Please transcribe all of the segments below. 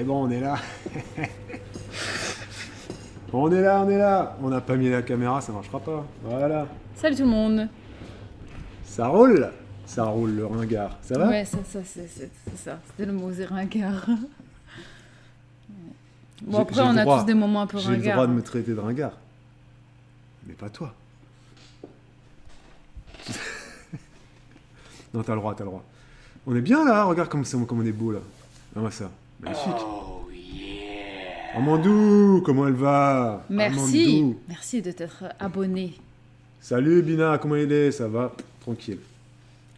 Et bon, on est là. On est là, on est là. On n'a pas mis la caméra, ça marchera pas. Voilà. Salut tout le monde. Ça roule. Ça roule le ringard. Ça va? Ouais, c'est ça. C'était le mot, c'est ringard. Bon, après, on a tous des moments un peu ringards. J'ai le droit de me traiter de ringard. Mais pas toi. Non, t'as le droit. On est bien là, regarde comme on est beau là. Regarde ça. Magnifique. Oh yeah. Amandou, comment elle va? Merci. Amandou. Merci de t'être abonné. Salut Bina, comment il est? Ça va? Tranquille.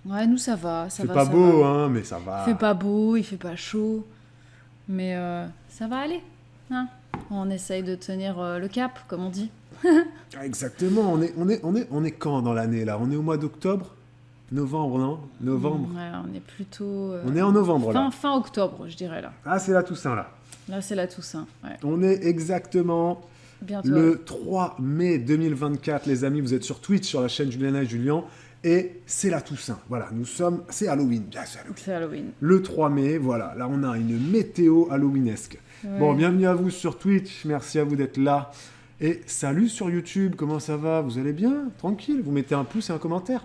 Ouais, nous ça va. C'est pas beau, hein, mais ça va. Il fait pas beau, il fait pas chaud. Mais ça va aller. Hein, on essaye de tenir le cap, comme on dit. Ah, exactement, on est quand dans l'année là? On est au mois d'octobre? Novembre, non? Novembre. Ouais, on est plutôt... On est en novembre là. Fin octobre, je dirais là. Ah, c'est la Toussaint là. Là, c'est la Toussaint. Ouais. On est exactement Bientôt. le 3 mai 2024, les amis. Vous êtes sur Twitch, sur la chaîne Juliana et Julien. Et c'est la Toussaint. Voilà, c'est Halloween. Bien, c'est Halloween. C'est Halloween. Le 3 mai, voilà. Là, on a une météo halloweenesque. Ouais. Bon, bienvenue à vous sur Twitch. Merci à vous d'être là. Et salut sur YouTube. Comment ça va? Vous allez bien? Tranquille. Vous mettez un pouce et un commentaire.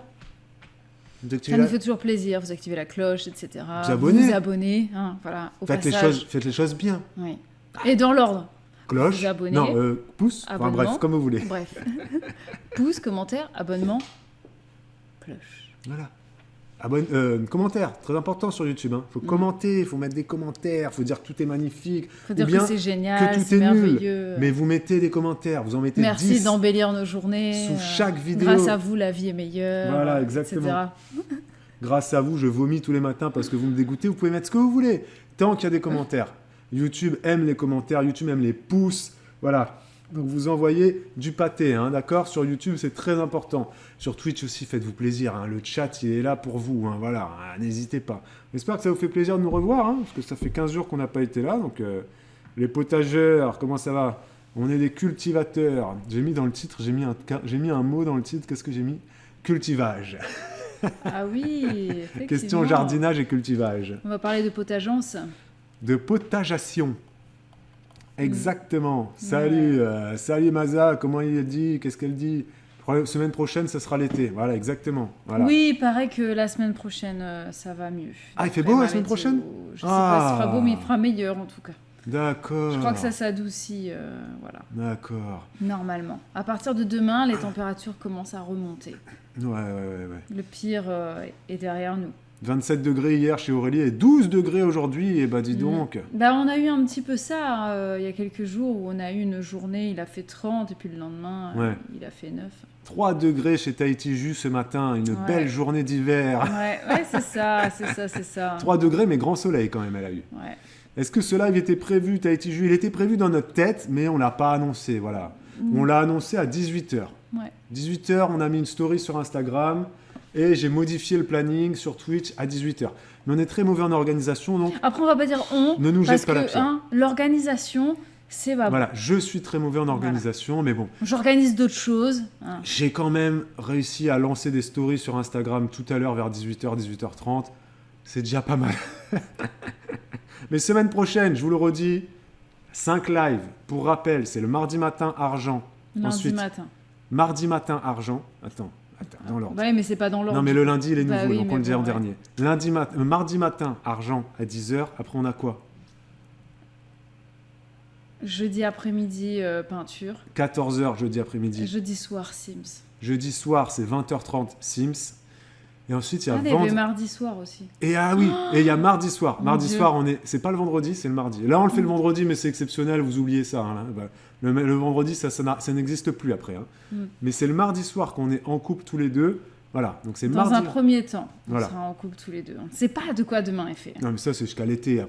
Ça nous fait toujours plaisir, vous activez la cloche, etc. Vous abonnez, hein, voilà, au faites passage. les choses bien. Oui. Et dans l'ordre. Cloche, Vous abonnez, non, pouce, enfin, bref, comme vous voulez. Bref. Pouce, commentaire, abonnement, cloche. Voilà. Commentaire, très important sur YouTube. Hein. Faut commenter, faut mettre des commentaires, faut dire que tout est magnifique. Faut dire que c'est génial, que tout c'est est merveilleux. Nul. Mais vous mettez des commentaires, vous en mettez 10. Merci d'embellir nos journées. Sous chaque vidéo. Grâce à vous, la vie est meilleure. Voilà, exactement. Etc. Grâce à vous, je vomis tous les matins parce que vous me dégoûtez. Vous pouvez mettre ce que vous voulez, tant qu'il y a des commentaires. YouTube aime les commentaires, YouTube aime les pouces. Voilà. Donc vous envoyez du pâté, hein, d'accord? Sur YouTube, c'est très important. Sur Twitch aussi, faites-vous plaisir. Hein. Le chat, il est là pour vous. Hein, voilà, n'hésitez pas. J'espère que ça vous fait plaisir de nous revoir, hein, parce que ça fait 15 jours qu'on n'a pas été là. Donc les potageurs, comment ça va? On est des cultivateurs. J'ai mis dans le titre, j'ai mis un mot dans le titre. Qu'est-ce que j'ai mis? Cultivage. Ah oui, effectivement. Question jardinage et cultivage. On va parler de potageance. De potageation. Exactement. Salut, salut Maza, comment il dit? Qu'est-ce qu'elle dit? Semaine prochaine, ça sera l'été. Voilà, exactement. Voilà. Oui, il paraît que la semaine prochaine, ça va mieux. Ah, il fait beau la semaine prochaine? Je sais pas s'il fera beau, mais il fera meilleur en tout cas. D'accord. Je crois que ça s'adoucit, voilà. D'accord. Normalement. À partir de demain, les températures commencent à remonter. Ouais. Le pire est derrière nous. 27 degrés hier chez Aurélie et 12 degrés aujourd'hui, et bah dis donc. Bah, on a eu un petit peu ça il y a quelques jours où on a eu une journée, il a fait 30 et puis le lendemain, il a fait 9. 3 degrés chez Tahiti Jus ce matin, une belle journée d'hiver. Ouais, c'est ça. 3 degrés, mais grand soleil quand même, elle a eu. Ouais. Est-ce que ce live était prévu, Tahiti Jus? Il était prévu dans notre tête, mais on ne l'a pas annoncé, voilà. On l'a annoncé à 18h. Ouais. 18h, on a mis une story sur Instagram. Et j'ai modifié le planning sur Twitch à 18h. Mais on est très mauvais en organisation, donc... Après, on va pas dire on, ne nous jette pas la parce pierre. que l'organisation, c'est pas bon. Voilà, je suis très mauvais en organisation, mais bon. J'organise d'autres choses. Hein. J'ai quand même réussi à lancer des stories sur Instagram tout à l'heure vers 18h, 18h30. C'est déjà pas mal. Mais semaine prochaine, je vous le redis, 5 lives. Pour rappel, c'est le mardi matin, argent. Lundi matin. Mardi matin, argent. Attends, dans l'ordre. Ouais, mais c'est pas dans l'ordre. Non, mais le lundi, il est nouveau, oui, donc on le dit en ouais. dernier. Mardi matin, argent à 10h. Après, on a quoi? Jeudi après-midi, peinture. 14h, jeudi après-midi. Jeudi soir, Sims. Jeudi soir, c'est 20h30, Sims. Et ensuite, il y a il y avait mardi soir aussi. Et et il y a mardi soir. Mardi Dieu. soir, c'est pas le vendredi, c'est le mardi. Là, on le fait le vendredi, mais c'est exceptionnel, vous oubliez ça. Hein, là. Le vendredi, ça n'existe plus après. Hein. Mais c'est le mardi soir qu'on est en couple tous les deux. Voilà, donc c'est mardi. Dans un premier temps, on voilà. sera en couple tous les deux. On ne sait pas de quoi demain est fait. Non, mais ça, c'est jusqu'à l'été.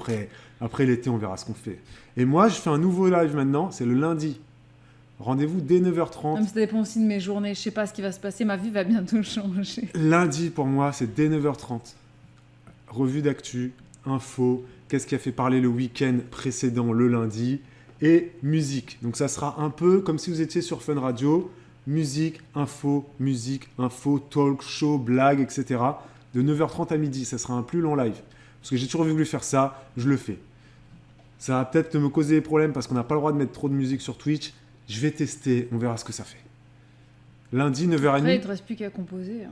Après l'été, on verra ce qu'on fait. Et moi, je fais un nouveau live maintenant, c'est le lundi. Rendez-vous dès 9h30. Non, mais ça dépend aussi de mes journées. Je sais pas ce qui va se passer. Ma vie va bientôt changer. Lundi, pour moi, c'est dès 9h30. Revue d'actu, info, qu'est-ce qui a fait parler le week-end précédent, le lundi, et musique. Donc ça sera un peu comme si vous étiez sur Fun Radio. Musique, info, talk, show, blague, etc. De 9h30 à midi. Ça sera un plus long live. Parce que j'ai toujours voulu faire ça, je le fais. Ça va peut-être me causer des problèmes parce qu'on n'a pas le droit de mettre trop de musique sur Twitch. Je vais tester, on verra ce que ça fait. Lundi, 9h30. Après, il te reste plus qu'à composer.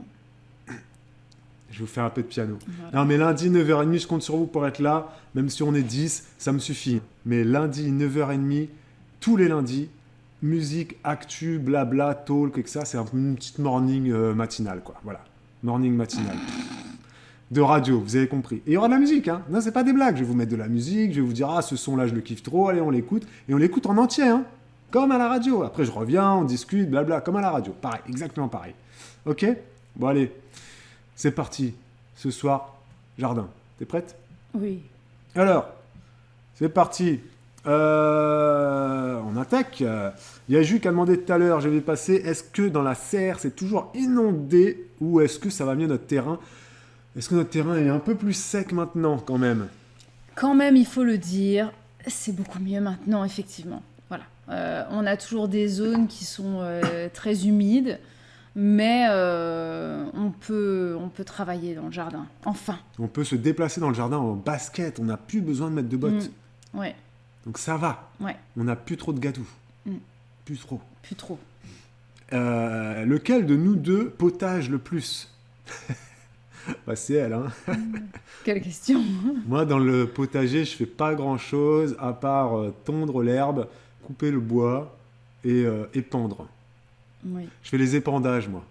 Je vais vous faire un peu de piano. Voilà. Non, mais lundi, 9h30, je compte sur vous pour être là. Même si on est 10, ça me suffit. Mais lundi, 9h30, tous les lundis, musique, actu, blabla, talk, et que ça, c'est une petite morning matinale, quoi. Voilà. Morning matinale. De radio, vous avez compris. Et il y aura de la musique, hein. Non, c'est pas des blagues. Je vais vous mettre de la musique, je vais vous dire, ah, ce son-là, je le kiffe trop, allez, on l'écoute. Et on l'écoute en entier, hein. Comme à la radio. Après, je reviens, on discute, blabla, comme à la radio. Pareil, exactement pareil. Ok? Bon, allez. C'est parti. Ce soir, jardin. T'es prête? Oui. Alors, c'est parti. On attaque. Il y a Jules qui a demandé tout à l'heure, je vais passer, est-ce que dans la serre, c'est toujours inondé ou est-ce que ça va mieux notre terrain? Est-ce que notre terrain est un peu plus sec maintenant quand même? Quand même, il faut le dire, c'est beaucoup mieux maintenant, effectivement. Voilà. On a toujours des zones qui sont très humides, mais on peut travailler dans le jardin. Enfin. On peut se déplacer dans le jardin en basket, on n'a plus besoin de mettre de bottes. Ouais. Donc ça va. Ouais. On n'a plus trop de gâteaux. Mm. Plus trop. Plus trop. Lequel de nous deux potage le plus? Bah, c'est elle, hein. Quelle question. Moi, dans le potager, je fais pas grand-chose à part tondre l'herbe, couper le bois et épandre. Oui. Je fais les épandages, moi.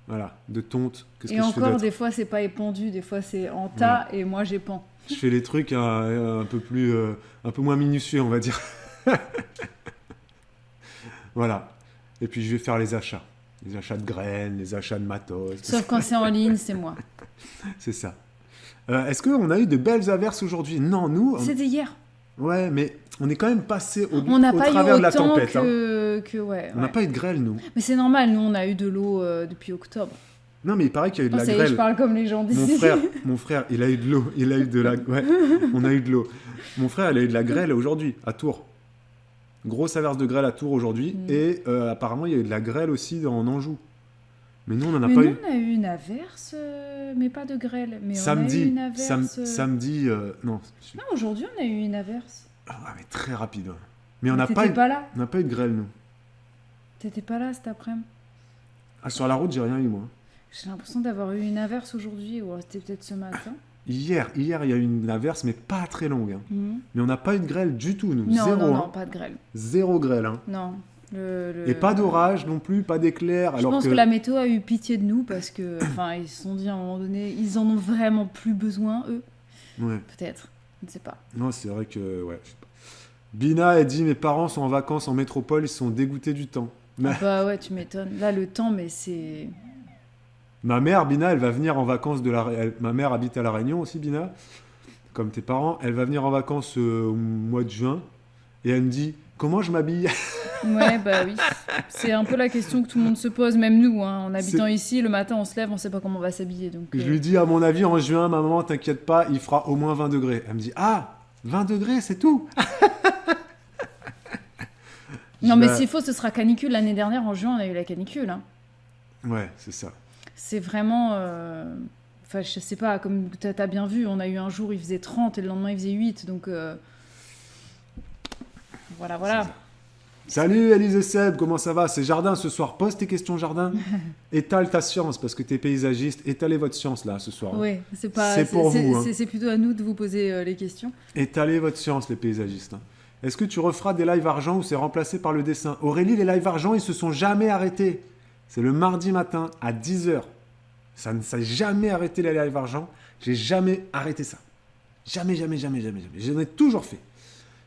Voilà, de tonte. Qu'est-ce Et que je fais encore, d'autre? des fois, c'est pas épandu, des fois, c'est en tas, et moi, j'épand. Je fais les trucs un peu moins minutieux, on va dire. Voilà. Et puis, je vais faire les achats. Les achats de graines, les achats de matos. Sauf quand c'est en ligne, c'est moi. C'est ça. Est-ce qu'on a eu de belles averses aujourd'hui? Non, nous... C'était hier. Ouais, mais on est quand même passé au On n'a pas eu travers de la autant tempête. Hein. que ouais. On n'a pas eu de grêle, nous. Mais c'est normal, nous, on a eu de l'eau depuis octobre. Non, mais il paraît qu'il y a eu de la Ça y est, grêle. je parle comme les gens d'ici. Mon frère, il a eu de l'eau. Il a eu de la... Ouais, on a eu de l'eau. Mon frère, il a eu de la grêle aujourd'hui, à Tours. Grosse averse de grêle à Tours aujourd'hui. Et apparemment, il y a eu de la grêle aussi en Anjou. Mais nous, on n'en a Mais pas nous, eu. on a eu une averse, mais pas de grêle. Mais Samedi, on a eu une averse. samedi, non. Non, aujourd'hui, on a eu une averse. Ah, mais très rapide. Ouais. Mais on n'a T'étais pas, pas là. on n'a pas eu de grêle, nous. T'étais pas là cet après-midi. Ah, sur la route, j'ai rien eu, moi. J'ai l'impression d'avoir eu une averse aujourd'hui, ou c'était peut-être ce matin. Hier, il y a eu une averse, mais pas très longue. Hein. Mhm. Mais on n'a pas eu de grêle du tout, nous. Non, Zéro. non, Hein. non, pas de grêle. Zéro grêle. Hein. Non. Et pas d'orage non plus, pas d'éclair. Je pense que la météo a eu pitié de nous parce que, enfin, ils se sont dit à un moment donné, ils en ont vraiment plus besoin, eux. Ouais. Peut-être, je ne sais pas. Non, c'est vrai que... Ouais, je sais pas. Bina, elle dit, mes parents sont en vacances en métropole, ils sont dégoûtés du temps. Ah bah ouais, tu m'étonnes. Là, le temps, mais c'est... Ma mère, Bina, elle va venir en vacances de la... Ma mère habite à La Réunion aussi, Bina, comme tes parents. Elle va venir en vacances au mois de juin et elle me dit, comment je m'habille? Ouais, bah oui. C'est un peu la question que tout le monde se pose, même nous, hein. En habitant ici, le matin, on se lève, on sait pas comment on va s'habiller. Donc, Je lui dis, à mon avis, en juin, maman, t'inquiète pas, il fera au moins 20 degrés. Elle me dit, ah, 20 degrés, c'est tout. Non, mais s'il faut, ce sera canicule. L'année dernière, en juin, on a eu la canicule. Hein. Ouais, c'est ça. C'est vraiment... Enfin, je sais pas, comme t'as bien vu, on a eu un jour, il faisait 30 et le lendemain, il faisait 8. Donc, voilà. Salut Elise et Seb, comment ça va? C'est Jardin ce soir. Pose tes questions Jardin. Étale ta science parce que t'es paysagiste. Étalez votre science là ce soir. Oui, c'est pas. C'est pour vous. Hein. C'est plutôt à nous de vous poser les questions. Étalez votre science les paysagistes. Hein. Est-ce que tu referas des lives argent ou c'est remplacé par le dessin? Aurélie, les lives argent, ils se sont jamais arrêtés. C'est le mardi matin à 10h. Ça ne s'est jamais arrêté les lives argent. J'ai jamais arrêté ça. Jamais. J'en ai toujours fait.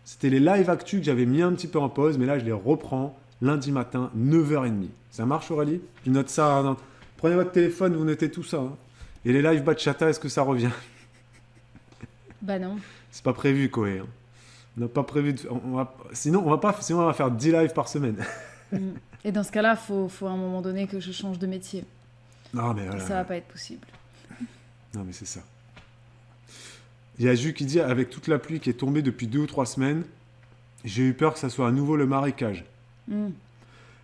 C'était les lives actu que j'avais mis un petit peu en pause, mais là, je les reprends lundi matin, 9h30. Ça marche, Aurélie? Tu notes ça. Hein. Prenez votre téléphone, vous notez tout ça. Hein. Et les lives bachata, est-ce que ça revient? Bah non. C'est pas prévu, Koé. Hein. On n'a pas prévu de... Sinon, on va faire 10 lives par semaine. Et dans ce cas-là, faut à un moment donné que je change de métier. Non, mais voilà. Ça va pas être possible. Non, mais c'est ça. Il y a Jus qui dit, avec toute la pluie qui est tombée depuis 2 ou 3 semaines, j'ai eu peur que ça soit à nouveau le marécage.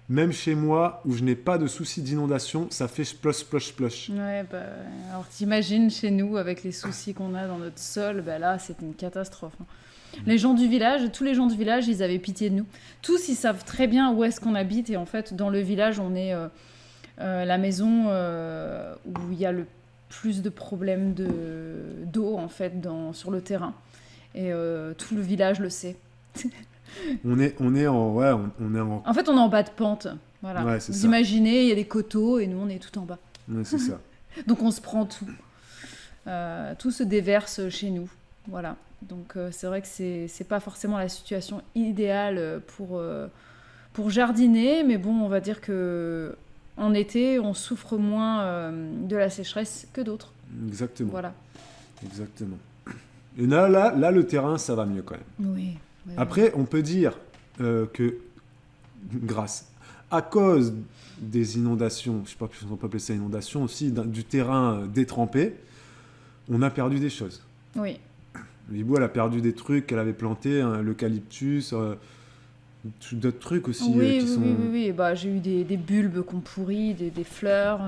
Même chez moi, où je n'ai pas de soucis d'inondation, ça fait splosh. Ouais, bah, alors t'imagines chez nous, avec les soucis qu'on a dans notre sol, bah là, c'est une catastrophe. Hein. Les gens du village, tous les gens du village, ils avaient pitié de nous. Tous, ils savent très bien où est-ce qu'on habite. Et en fait, dans le village, on est la maison où il y a le plus de problèmes d'eau, en fait, sur le terrain. Et tout le village le sait. On est en... Ouais, on est en... En fait, on est en bas de pente. Voilà. Ouais, c'est Vous ça. imaginez, il y a des coteaux et nous, on est tout en bas. Ouais, c'est ça. Donc, on se prend tout. Tout se déverse chez nous. Voilà. Donc, c'est vrai que c'est pas forcément la situation idéale pour jardiner. Mais bon, on va dire que en été, on souffre moins de la sécheresse que d'autres. Exactement. Voilà. Exactement. Et là, le terrain, ça va mieux quand même. Oui. Oui, Après, on peut dire que à cause des inondations, je ne sais pas si on peut appeler ça inondation, aussi du terrain détrempé, on a perdu des choses. oui. Libou, elle a perdu des trucs qu'elle avait plantés, hein, l'eucalyptus, d'autres trucs aussi Oui, qui oui, sont... oui. Bah, j'ai eu des bulbes qui ont pourri, des fleurs.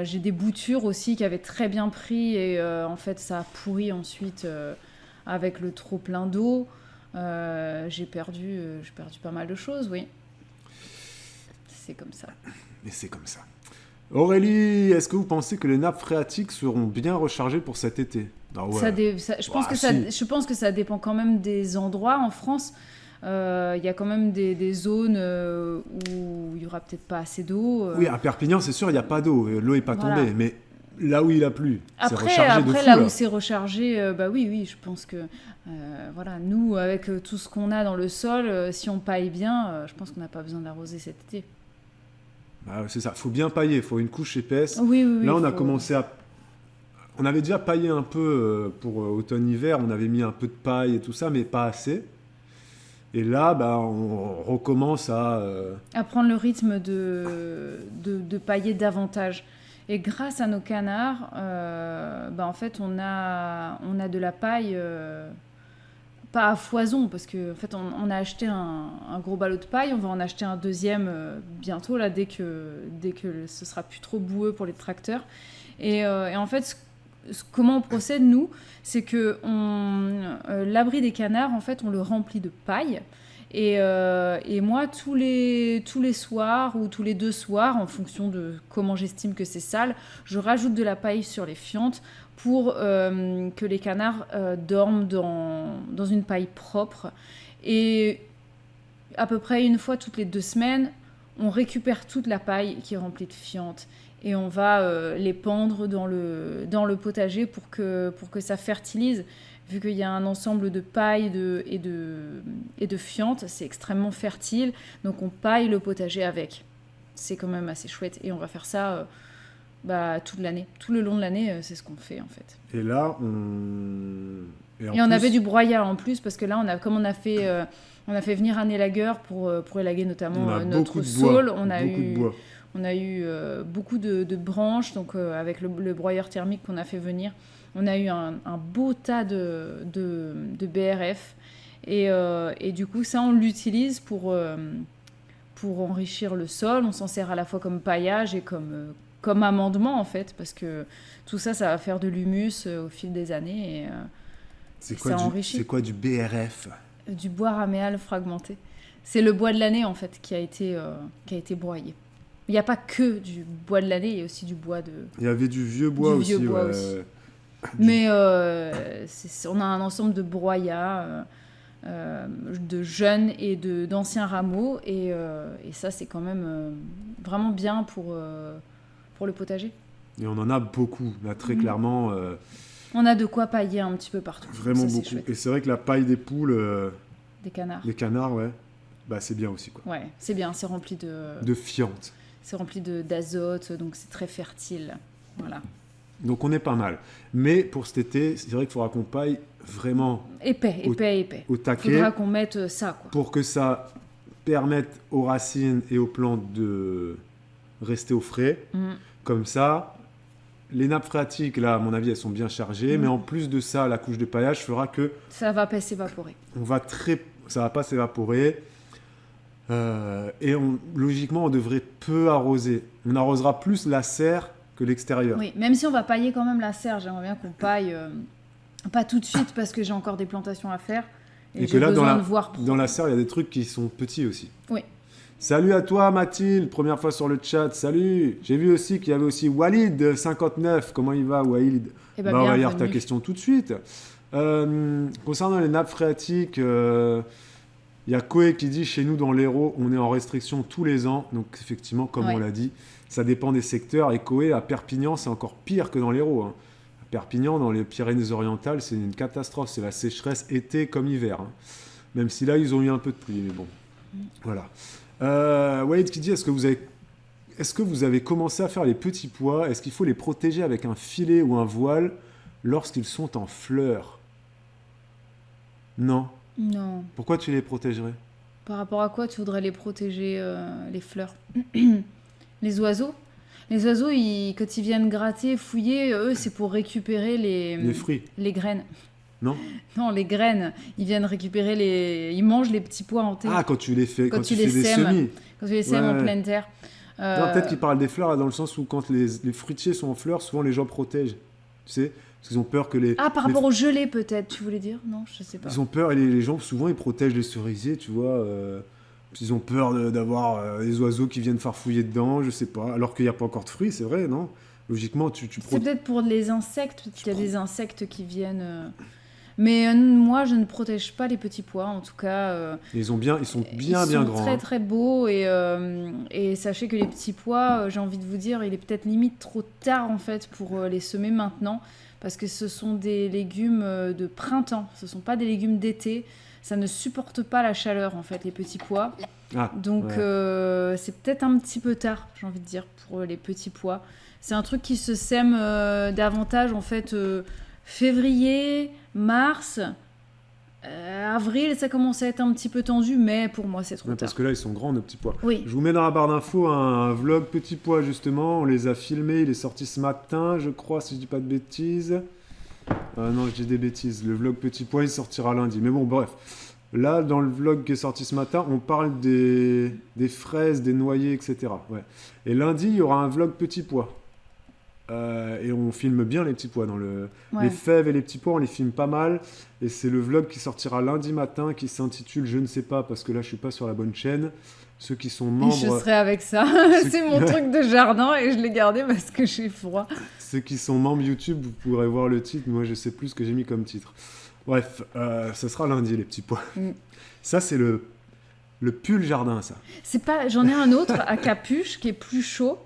J'ai des boutures aussi qui avaient très bien pris et en fait, ça a pourri ensuite avec le trop plein d'eau. J'ai perdu pas mal de choses, oui. C'est comme ça. Et c'est comme ça. Aurélie, est-ce que vous pensez que les nappes phréatiques seront bien rechargées pour cet été? Ah ouais. Je pense que ça dépend quand même des endroits en France. Il y a quand même des zones où il y aura peut-être pas assez d'eau. Oui, à Perpignan, c'est sûr, il n'y a pas d'eau. L'eau n'est pas Voilà. tombée. Mais là où il a plu, c'est Après, rechargé de fou. là Là. où c'est rechargé, bah oui, je pense que voilà, nous, avec tout ce qu'on a dans le sol, si on paille bien, je pense qu'on n'a pas besoin d'arroser cet été. Bah, c'est ça, il faut bien pailler, il faut une couche épaisse. Oui, Là, on a commencé à... On avait déjà paillé un peu pour automne-hiver, on avait mis un peu de paille et tout ça, mais pas assez. Et là, bah, on recommence à prendre le rythme de pailler davantage. Et grâce à nos canards, bah, en fait, on a de la paille, pas à foison, parce qu'en fait, on a acheté un gros ballot de paille, on va en acheter un deuxième bientôt, là, dès que ce sera plus trop boueux pour les tracteurs. Et en fait, comment on procède, nous, c'est que l'abri des canards, en fait, on le remplit de paille. Et moi, tous les soirs ou tous les 2 soirs, en fonction de comment j'estime que c'est sale, je rajoute de la paille sur les fientes pour que les canards dorment dans une paille propre. Et à peu près une fois toutes les 2 semaines, on récupère toute la paille qui est remplie de fientes. Et on va les pendre dans le potager pour que ça fertilise. Vu qu'il y a un ensemble de paille et de fientes, c'est extrêmement fertile. Donc on paille le potager avec. C'est quand même assez chouette. Et on va faire ça toute l'année. Tout le long de l'année, c'est ce qu'on fait en fait. Et là, on avait du broyat en plus, parce que là, on a fait venir un élagueur pour élaguer notamment notre saule. On a eu beaucoup de branches, donc avec le broyeur thermique qu'on a fait venir. On a eu un beau tas de BRF. Et du coup, ça, on l'utilise pour enrichir le sol. On s'en sert à la fois comme paillage et comme amendement, en fait, parce que tout ça, ça va faire de l'humus au fil des années. Et ça enrichit. C'est quoi du BRF? Du bois raméal fragmenté. C'est le bois de l'année, en fait, qui a été broyé. Il n'y a pas que du bois de l'année, il y a aussi du bois de... Il y avait du vieux bois aussi. Mais on a un ensemble de broyats, de jeunes et d'anciens rameaux. Et ça, c'est quand même vraiment bien pour le potager. Et on en a beaucoup, là, très clairement. On a de quoi pailler un petit peu partout. Vraiment ça, beaucoup. Et c'est vrai que la paille des poules... des canards. Les canards, ouais. Bah, c'est bien aussi, quoi. Ouais, c'est bien, c'est rempli de fientes. C'est rempli d'azote, donc c'est très fertile. Voilà. Donc on est pas mal. Mais pour cet été, c'est vrai qu'il faudra qu'on paille vraiment épais. Au taquet. Il faudra qu'on mette ça, quoi. Pour que ça permette aux racines et aux plantes de rester au frais. Comme ça, les nappes phréatiques, là, à mon avis, elles sont bien chargées. Mais en plus de ça, la couche de paillage fera que... Ça va pas s'évaporer. Ça va pas s'évaporer. Et logiquement, on devrait peu arroser. On arrosera plus la serre que l'extérieur. Oui, même si on va pailler quand même la serre, j'aimerais bien qu'on paille, pas tout de suite parce que j'ai encore des plantations à faire, Et Et j'ai que là, besoin de voir dans la serre, il y a des trucs qui sont petits aussi. Oui. Salut à toi Mathilde, première fois sur le chat, salut. J'ai vu aussi qu'il y avait aussi Walid59, comment il va Walid? Eh ben, On va lire ta bienvenue. question tout de suite. Concernant les nappes phréatiques, il y a Koé qui dit chez nous dans l'Hérault, on est en restriction tous les ans. Donc effectivement, comme Ouais. on l'a dit, ça dépend des secteurs. Et Koé à Perpignan, c'est encore pire que dans l'Hérault. Hein. À Perpignan, dans les Pyrénées-Orientales, c'est une catastrophe. C'est la sécheresse été comme hiver. Hein. Même si là, ils ont eu un peu de pluie, mais bon. Voilà. Walid qui dit est-ce que vous avez commencé à faire les petits pois? Est-ce qu'il faut les protéger avec un filet ou un voile lorsqu'ils sont en fleurs? Non. Non. Pourquoi tu les protégerais? Par rapport à quoi tu voudrais les protéger, les fleurs? Les oiseaux? Les oiseaux, quand ils viennent gratter, fouiller, eux, c'est pour récupérer Les fruits? les graines. Non. Non, les graines. Ils viennent récupérer Ils mangent les petits pois en terre. Ah, quand tu les fais, Quand quand tu tu les fais des sèmes. semis. Quand tu les sèmes en Ouais. pleine terre. Non, peut-être qu'ils parlent des fleurs là, dans le sens où quand les fruitiers sont en fleurs, souvent les gens protègent. Tu sais, parce qu'ils ont peur que les. Ah, par les- rapport au gelé, peut-être, tu voulais dire? Non, je sais pas. Ils ont peur et les gens souvent ils protègent les cerisiers, tu vois. Ils ont peur d'avoir des oiseaux qui viennent farfouiller dedans, je sais pas. Alors qu'il n'y a pas encore de fruits, c'est vrai, non? Logiquement, tu C'est protèges. peut-être pour les insectes, peut-être qu'il y a des insectes qui viennent. Mais moi, je ne protège pas les petits pois, en tout cas. Ils sont bien Ils bien sont grands. très Hein. très beaux et sachez que les petits pois, j'ai envie de vous dire, il est peut-être limite trop tard en fait pour les semer maintenant parce que ce sont des légumes de printemps, ce sont pas des légumes d'été. Ça ne supporte pas la chaleur en fait, les petits pois. Ah, Donc ouais. c'est peut-être un petit peu tard, j'ai envie de dire, pour les petits pois. C'est un truc qui se sème davantage en fait février, mars, avril, ça commence à être un petit peu tendu, mais pour moi c'est trop Ouais, tard. parce que là, ils sont grands, nos petits pois. Oui, Je vous mets dans la barre d'infos un vlog petits pois, justement. On les a filmés. Il est sorti ce matin, je crois, si je dis pas de bêtises. Non, je dis des bêtises. Le vlog petits pois, il sortira lundi. Mais bon, bref. Là, dans le vlog qui est sorti ce matin, on parle des fraises, des noyers, etc. Ouais. Et lundi, il y aura un vlog petits pois. Et on filme bien les petits pois dans le... ouais. Les fèves et les petits pois, on les filme pas mal. Et c'est le vlog qui sortira lundi matin, qui s'intitule Je ne sais pas, parce que là, je suis pas sur la bonne chaîne. Ceux qui sont Je membres, serai avec ça. C'est mon truc de jardin et je l'ai gardé parce que j'ai froid. ceux qui sont membres YouTube, vous pourrez voir le titre. Moi, je sais plus ce que j'ai mis comme titre. Bref, ce sera lundi, les petits pois. Mm. Ça, c'est le pull jardin, ça. C'est pas. J'en ai un autre à capuche qui est plus chaud.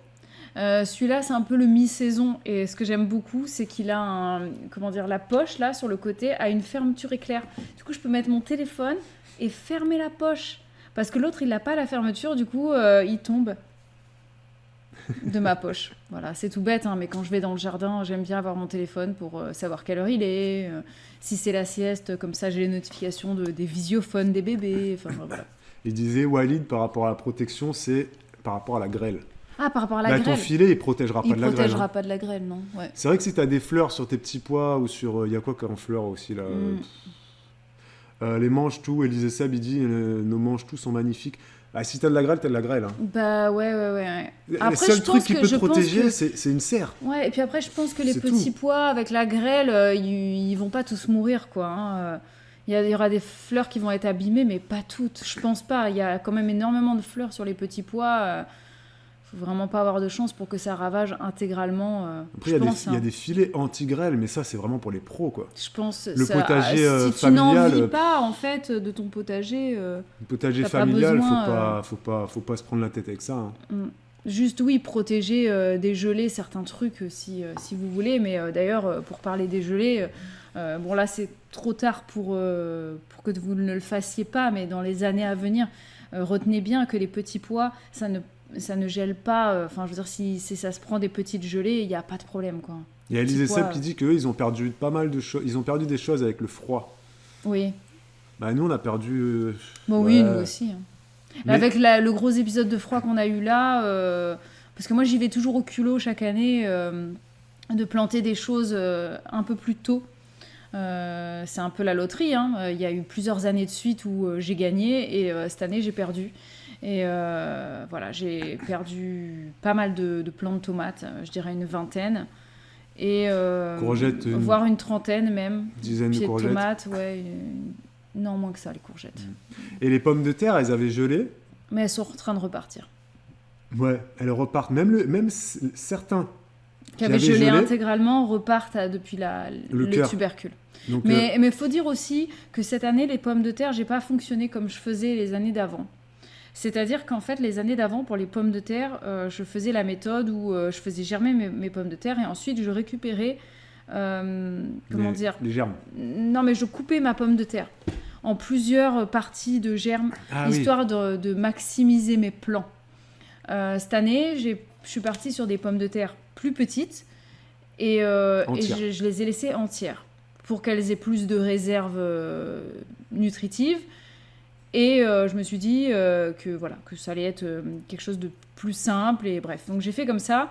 Celui-là, c'est un peu le mi-saison et ce que j'aime beaucoup, c'est qu'il a comment dire, la poche là sur le côté a une fermeture éclair. Du coup, je peux mettre mon téléphone et fermer la poche parce que l'autre il n'a pas la fermeture. Du coup, il tombe de ma poche. Voilà, c'est tout bête, hein, mais quand je vais dans le jardin, j'aime bien avoir mon téléphone pour savoir quelle heure il est. Si c'est la sieste, comme ça, j'ai les notifications des visiophones des bébés. Enfin voilà. Il disait, Walid, par rapport à la protection, c'est par rapport à la grêle. Ah, par rapport à la Bah, ton grêle. filet, il protégera pas Il de la grêle. protégera Hein. pas de la grêle, non. Ouais. C'est vrai que si tu as des fleurs sur tes petits pois ou sur... Il y a quoi comme fleurs aussi, là Les mange-tout, Élisée Sab, il dit, nos mange-tout sont magnifiques. Bah, si tu as de la grêle, tu as de la grêle. Hein. Bah ouais. Le Après, seul je truc pense qui que- peut je te pense protéger, que- c'est une serre. Ouais, et puis après, je pense que les C'est petits tout. pois avec la grêle, ils vont pas tous mourir, quoi. Hein. Il y aura des fleurs qui vont être abîmées, mais pas toutes. Je pense pas. Il y a quand même énormément de fleurs sur les petits pois. Faut vraiment pas avoir de chance pour que ça ravage intégralement. Après, je il y a pense. des filets anti-grêle, mais ça, c'est vraiment pour les pros, quoi. Je pense. Le potager, si tu familial, n'en vis pas, en fait, de ton potager. Le potager T'as pas familial, besoin, faut pas se prendre la tête avec ça. Hein. Juste, oui, protéger des gelées, certains trucs, si vous voulez. Mais d'ailleurs, pour parler des gelées, bon, là, c'est trop tard pour que vous ne le fassiez pas, mais dans les années à venir, retenez bien que les petits pois, ça ne gèle pas. Enfin, je veux dire, si ça se prend des petites gelées, il n'y a pas de problème, quoi. Il y a Élisée Petits Seb pois, qui dit qu'eux, ils ont perdu pas mal de choses. Ils ont perdu des choses avec le froid. Oui. Bah, nous, on a perdu... Bon, ouais. oui, nous aussi. Hein. Mais- Avec le gros épisode de froid qu'on a eu là, parce que moi j'y vais toujours au culot chaque année, de planter des choses un peu plus tôt. C'est un peu la loterie. Hein. Il y a eu plusieurs années de suite où j'ai gagné et cette année j'ai perdu. Et voilà, j'ai perdu pas mal de plants de tomates, je dirais une vingtaine. Et Courgettes, voire une trentaine même. dizaine de Pieds de courgettes. tomates, ouais. Non, moins que ça, les courgettes. Et les pommes de terre, elles avaient gelé. Mais elles sont en train de repartir. Ouais, elles repartent. Certains Qui avaient gelé intégralement repartent depuis le cœur. tubercule. Donc, Mais il faut dire aussi que cette année, les pommes de terre, j'ai pas fonctionné comme je faisais les années d'avant. C'est-à-dire qu'en fait, les années d'avant, pour les pommes de terre, je faisais la méthode où je faisais germer mes pommes de terre et ensuite je récupérais, les germes. Non, mais je coupais ma pomme de terre en plusieurs parties de germes, histoire de maximiser mes plants. Cette année, je suis partie sur des pommes de terre plus petites et je les ai laissées entières pour qu'elles aient plus de réserves nutritives. Et je me suis dit que ça allait être quelque chose de plus simple. Et bref, donc j'ai fait comme ça.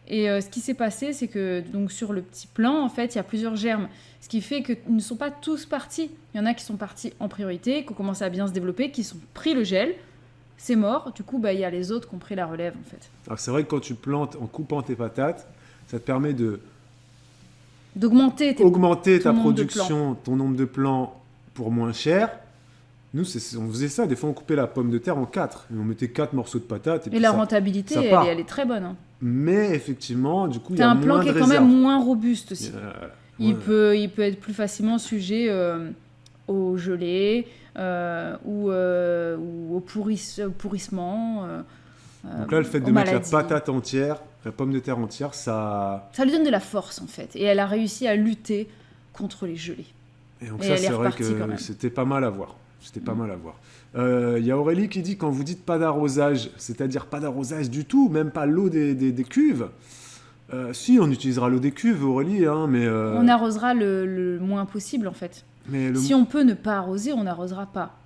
Et ce qui s'est passé, c'est que donc, sur le petit plan, en fait, il y a plusieurs germes. Ce qui fait qu'ils ne sont pas tous partis. Il y en a qui sont partis en priorité, qui ont commencé à bien se développer, qui ont pris le gel. C'est mort. Du coup, il y a les autres qui ont pris la relève, en fait. Alors, c'est vrai que quand tu plantes en coupant tes patates, ça te permet d'augmenter ta production, ton nombre de plants pour moins cher. Nous, on faisait ça. Des fois, on coupait la pomme de terre en 4. Et on mettait 4 morceaux de patates. Et la rentabilité, elle est très bonne. Hein. Mais effectivement, du coup, il y a moins de réserves. T'as un plan qui est quand même moins robuste aussi. Ouais. Il peut être plus facilement sujet au gelé ou au pourrissement. Donc là, le fait de mettre la patate entière, la pomme de terre entière, ça lui donne de la force, en fait. Et elle a réussi à lutter contre les gelées. Et donc ça, c'est vrai que c'était pas mal à voir. Il y a Aurélie qui dit, quand vous dites pas d'arrosage, c'est-à-dire pas d'arrosage du tout, même pas l'eau des cuves. Si, on utilisera l'eau des cuves, Aurélie, hein, mais... On arrosera le moins possible, en fait. Si on peut ne pas arroser, on n'arrosera pas.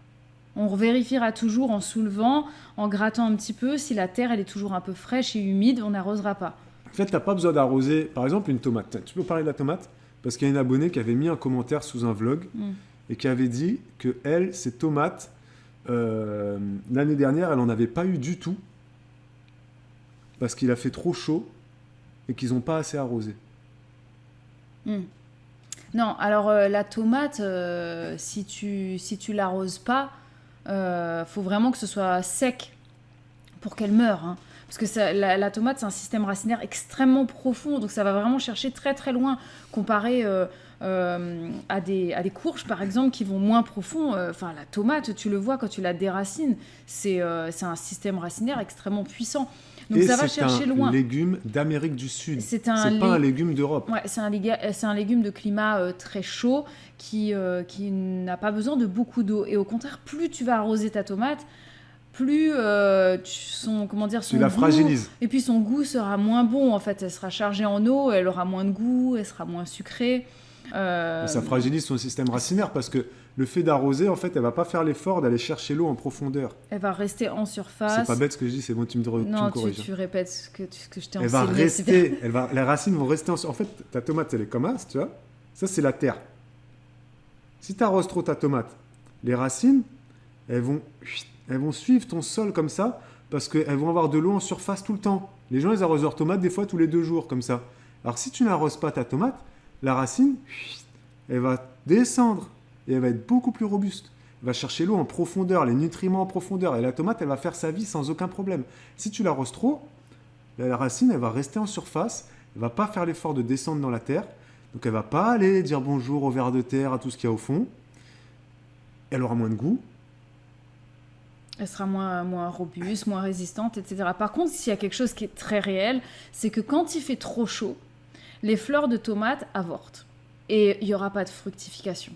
On vérifiera toujours en soulevant, en grattant un petit peu. Si la terre, elle est toujours un peu fraîche et humide, on n'arrosera pas. En fait, t'as pas besoin d'arroser, par exemple, une tomate. Tu peux parler de la tomate ? Parce qu'il y a une abonnée qui avait mis un commentaire sous un vlog et qui avait dit que elle, ses tomates, l'année dernière, elle n'en avait pas eu du tout parce qu'il a fait trop chaud et qu'ils n'ont pas assez arrosé. Non, alors la tomate, si tu l'arroses pas, faut vraiment que ce soit sec pour qu'elle meure. Hein. Parce que la tomate, c'est un système racinaire extrêmement profond, donc ça va vraiment chercher très très loin, comparé à des courges, par exemple, qui vont moins profond. Enfin, la tomate, tu le vois quand tu la déracines, c'est un système racinaire extrêmement puissant. Donc ça va chercher loin. C'est un légume d'Amérique du Sud. C'est pas un légume d'Europe. Ouais, c'est un légume de climat très chaud qui n'a pas besoin de beaucoup d'eau. Et au contraire, plus tu vas arroser ta tomate, plus son tu la fragilises. Et puis son goût sera moins bon, en fait. Elle sera chargée en eau, elle aura moins de goût, elle sera moins sucrée. Ça fragilise son système racinaire parce que le fait d'arroser, en fait, elle va pas faire l'effort d'aller chercher l'eau en profondeur. Elle va rester en surface. C'est pas bête ce que je dis, c'est bon, tu me corriges. Non, tu répètes ce que je t'ai enseigné. Elle va rester, les racines vont rester en fait, ta tomate, elle est comme ça, tu vois. Ça, c'est la terre. Si tu arroses trop ta tomate, les racines, elles vont suivre ton sol comme ça parce qu'elles vont avoir de l'eau en surface tout le temps. Les gens, ils arrosent leurs tomates des fois tous les 2 jours comme ça. Alors, si tu n'arroses pas ta tomate, la racine, elle va descendre et elle va être beaucoup plus robuste. Elle va chercher l'eau en profondeur, les nutriments en profondeur. Et la tomate, elle va faire sa vie sans aucun problème. Si tu l'arroses trop, la racine, elle va rester en surface. Elle ne va pas faire l'effort de descendre dans la terre. Donc, elle ne va pas aller dire bonjour au ver de terre, à tout ce qu'il y a au fond. Elle aura moins de goût. Elle sera moins robuste, moins résistante, etc. Par contre, s'il y a quelque chose qui est très réel, c'est que quand il fait trop chaud, les fleurs de tomates avortent. Et il n'y aura pas de fructification.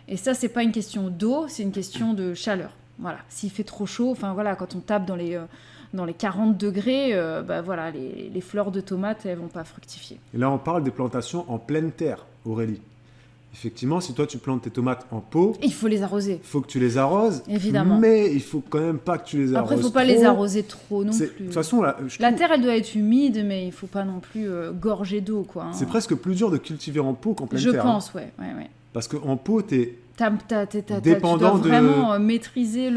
Et ça, c'est pas une question d'eau, c'est une question de chaleur. Voilà. S'il fait trop chaud, enfin voilà, quand on tape dans les 40 degrés, les fleurs de tomates, elles vont pas fructifier. Et là, on parle des plantations en pleine terre, Aurélie. Effectivement, si toi tu plantes tes tomates en pot, il faut les arroser. Il faut que tu les arroses. Évidemment. Mais il faut quand même pas que tu les arroses. Après, il faut pas les arroser trop non plus. De toute façon, la terre, elle doit être humide, mais il faut pas non plus gorger d'eau, quoi. Hein. C'est presque plus dur de cultiver en pot qu'en pleine terre. Je pense, ouais. Parce qu'en pot, t'es dépendant tu dois vraiment maîtriser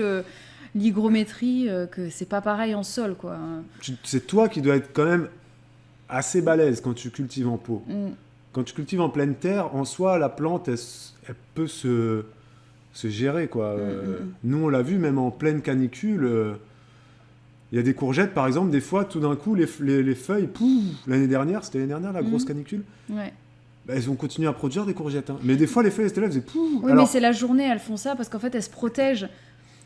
l'hygrométrie, que c'est pas pareil en sol, quoi. C'est toi qui dois être quand même assez balèze quand tu cultives en pot. Quand tu cultives en pleine terre, en soi, la plante, elle peut se se gérer, quoi. Nous, on l'a vu, même en pleine canicule, il y a des courgettes, par exemple, des fois, tout d'un coup, les feuilles, pouf, l'année dernière, la grosse canicule, Ouais. bah, elles ont continué à produire des courgettes. Hein. Mais des fois, les feuilles, elles étaient là, elles faisaient pouf. Oui, Alors, mais c'est la journée, elles font ça parce qu'en fait, elles se protègent.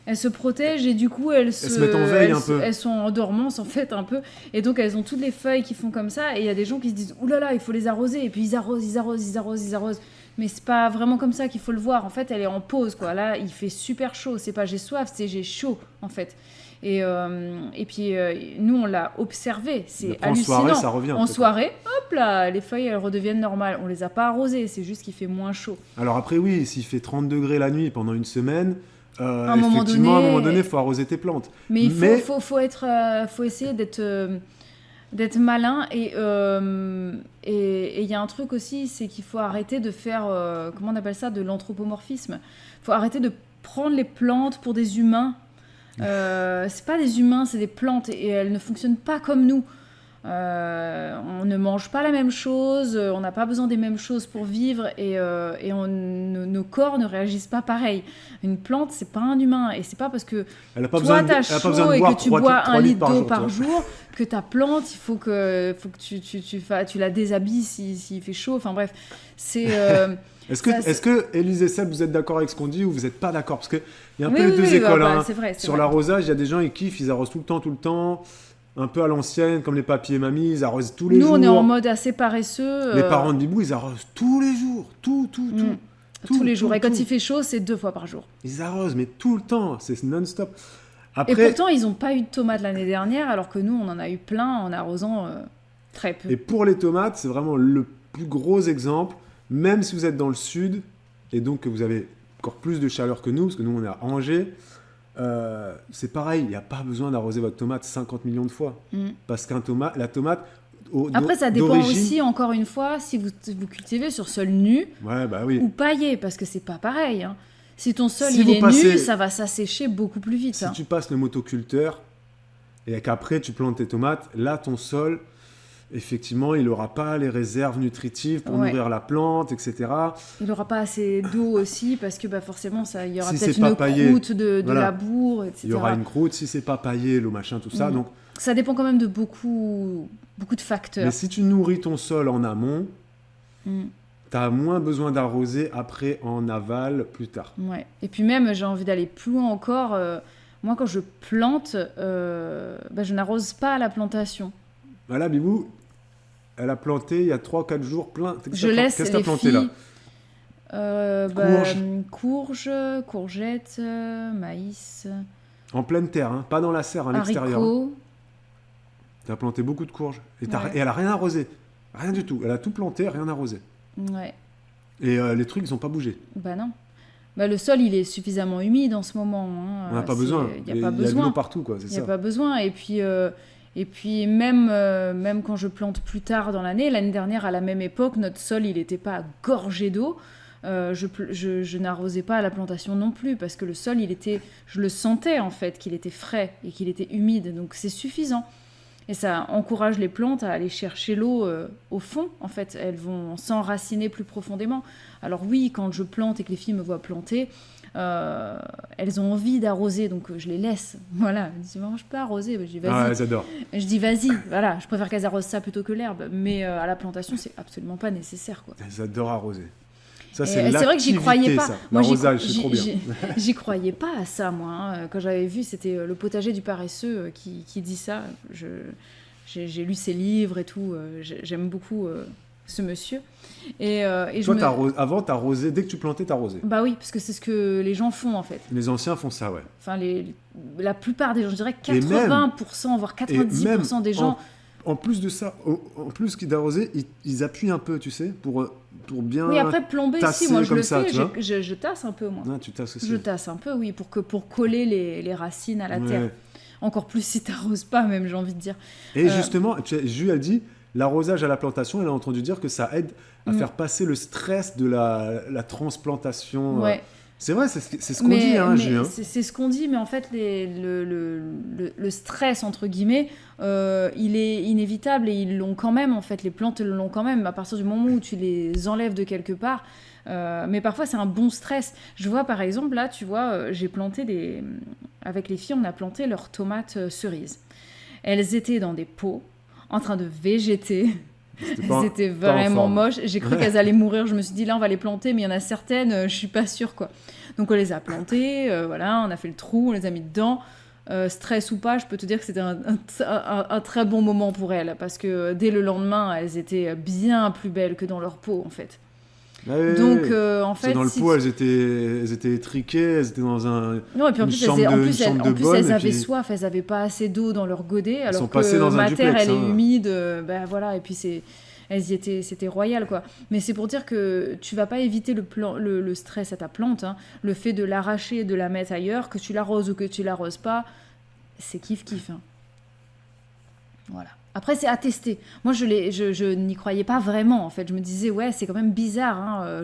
Elles se protègent et du coup, elles se mettent en veille un peu. Elles sont en dormance, en fait, un peu. Et donc, elles ont toutes les feuilles qui font comme ça. Et il y a des gens qui se disent, oulala, il faut les arroser. Et puis, ils arrosent. Mais c'est pas vraiment comme ça qu'il faut le voir. En fait, elle est en pause, quoi. Là, il fait super chaud. C'est pas j'ai soif, c'est j'ai chaud, en fait. Et puis, nous, on l'a observé. C'est après, en hallucinant. soirée, ça revient. En soirée, hop là, les feuilles, elles redeviennent normales. On les a pas arrosées, c'est juste qu'il fait moins chaud. Alors après, oui, s'il fait 30 degrés la nuit pendant une semaine, un moment effectivement, à un moment donné, donné, il faut arroser tes plantes. Mais il faut essayer d'être malin. Et il y a un truc aussi, c'est qu'il faut arrêter de faire, comment on appelle ça, de l'anthropomorphisme. Il faut arrêter de prendre les plantes pour des humains. C'est pas des humains, c'est des plantes et elles ne fonctionnent pas comme nous. On ne mange pas la même chose, on n'a pas besoin des mêmes choses pour vivre et nos corps ne réagissent pas pareil. Une plante, c'est pas un humain et c'est pas parce que toi t'as chaud et que tu bois 1 litre d'eau par jour que ta plante, il faut que tu la déshabilles s'il fait chaud. Enfin bref, c'est... Est-ce que Élise et Seb, vous êtes d'accord avec ce qu'on dit ou vous n'êtes pas d'accord? Parce qu'il y a un peu les deux écoles. Hein. C'est vrai, sur l'arrosage, il y a des gens qui kiffent, ils arrosent tout le temps. Un peu à l'ancienne, comme les papis et mamies, ils arrosent tous les jours. Nous, on est en mode assez paresseux. Les parents de Bibou, ils arrosent tous les jours. Tous les jours. Et quand il fait chaud, c'est 2 fois par jour. Ils arrosent, mais tout le temps. C'est non-stop. Après... Et pourtant, ils n'ont pas eu de tomates l'année dernière, alors que nous, on en a eu plein en arrosant très peu. Et pour les tomates, c'est vraiment le plus gros exemple. Même si vous êtes dans le sud, et donc que vous avez encore plus de chaleur que nous, parce que nous, on est à Angers, c'est pareil, il n'y a pas besoin d'arroser votre tomate 50 millions de fois. Parce la tomate... Après, ça dépend aussi, encore une fois, si vous cultivez sur sol nu ou paillé, parce que c'est pas pareil. Hein. Si ton sol nu, ça va s'assécher beaucoup plus vite. Si tu passes le motoculteur et qu'après tu plantes tes tomates, là, ton sol... Effectivement, il n'aura pas les réserves nutritives pour nourrir la plante, etc. Il n'aura pas assez d'eau aussi, parce que forcément, il y aura peut-être une croûte de labour, etc. Il y aura une croûte, si c'est pas paillé, l'eau, machin, tout ça. Donc, ça dépend quand même de beaucoup de facteurs. Mais si tu nourris ton sol en amont, tu as moins besoin d'arroser après en aval plus tard. Ouais. Et puis même, j'ai envie d'aller plus loin encore. Moi, quand je plante, je n'arrose pas à la plantation. Voilà, Bibou, elle a planté il y a 3-4 jours plein. Je laisse Qu'est-ce que les tu as planté filles... là Courges, courgettes, maïs. En pleine terre, hein, pas dans la serre, à l'extérieur. Haricots. Tu as planté beaucoup de courges. Et elle a rien arrosé. Rien du tout. Elle a tout planté, rien arrosé. Ouais. Et les trucs, ils n'ont pas bougé. Bah non. Le sol, il est suffisamment humide en ce moment. Hein. On n'a pas besoin. Il y a de l'eau partout, quoi. Il n'y a pas besoin. Et puis même quand je plante plus tard dans l'année dernière, à la même époque, notre sol, il n'était pas gorgé d'eau. Je n'arrosais pas à la plantation non plus, parce que le sol, je le sentais en fait, qu'il était frais et qu'il était humide. Donc c'est suffisant. Et ça encourage les plantes à aller chercher l'eau au fond, en fait. Elles vont s'enraciner plus profondément. Alors oui, quand je plante et que les filles me voient planter, elles ont envie d'arroser, donc je les laisse. Voilà, elles disent, je peux arroser. Je dis, vas-y. Ah, elles adorent. Je dis, vas-y, voilà. Je préfère qu'elles arrosent ça plutôt que l'herbe. Mais à la plantation, c'est absolument pas nécessaire, quoi. Elles adorent arroser. Ça, c'est vrai que j'y croyais pas. Moi, l'arrosage, c'est trop bien. J'y croyais pas à ça, moi. Hein. Quand j'avais vu, c'était le potager du paresseux qui dit ça. J'ai lu ses livres et tout. J'aime beaucoup ce monsieur. Et toi, avant, t'arrosais, dès que tu plantais, t'arrosais. Bah oui, parce que c'est ce que les gens font, en fait. Les anciens font ça, ouais. Enfin, la plupart des gens, je dirais 80%, voire 90% des gens... En plus de ça, en plus d'arroser, ils appuient un peu, tu sais, pour bien. Oui, après plomber, si, moi je le fais, ça, je tasse un peu, moi. Ah, tu tasses aussi. Je tasse un peu, oui, pour coller les racines à la terre. Encore plus si t'arroses pas, même, j'ai envie de dire. Et justement, Jules, elle dit, l'arrosage à la plantation, elle a entendu dire que ça aide à faire passer le stress de la transplantation. Ouais. C'est vrai, c'est ce qu'on dit, hein, mais Julien. c'est ce qu'on dit, mais en fait, le stress, entre guillemets, il est inévitable et ils l'ont quand même, en fait, les plantes l'ont quand même, à partir du moment où tu les enlèves de quelque part. Mais parfois, c'est un bon stress. Je vois, par exemple, là, tu vois, j'ai planté avec les filles, on a planté leurs tomates cerises. Elles étaient dans des pots, en train de végéter. Elles étaient vraiment moches. J'ai cru qu'elles allaient mourir. Je me suis dit, là, on va les planter, mais il y en a certaines, je suis pas sûre, quoi. Donc, on les a plantées, voilà, on a fait le trou, on les a mis dedans. Stress ou pas, je peux te dire que c'était un très bon moment pour elles, parce que dès le lendemain, elles étaient bien plus belles que dans leur pot, en fait. Ah oui, Donc, oui. en fait, dans le pot, elles étaient étriquées, elles étaient dans non, et puis en une plus, chambre de bonne. elles avaient soif, elles avaient pas assez d'eau dans leur godet, alors sont que passées dans un ma terre, duplex, elle est hein. humide, ben voilà, et puis elles y étaient, c'était royal, quoi. Mais c'est pour dire que tu vas pas éviter le stress à ta plante, hein. Le fait de l'arracher et de la mettre ailleurs, que tu l'arroses ou que tu l'arroses pas, c'est kiff-kiff, hein. Voilà. Après, c'est à tester. Moi, je n'y croyais pas vraiment, en fait. Je me disais, ouais, c'est quand même bizarre, hein.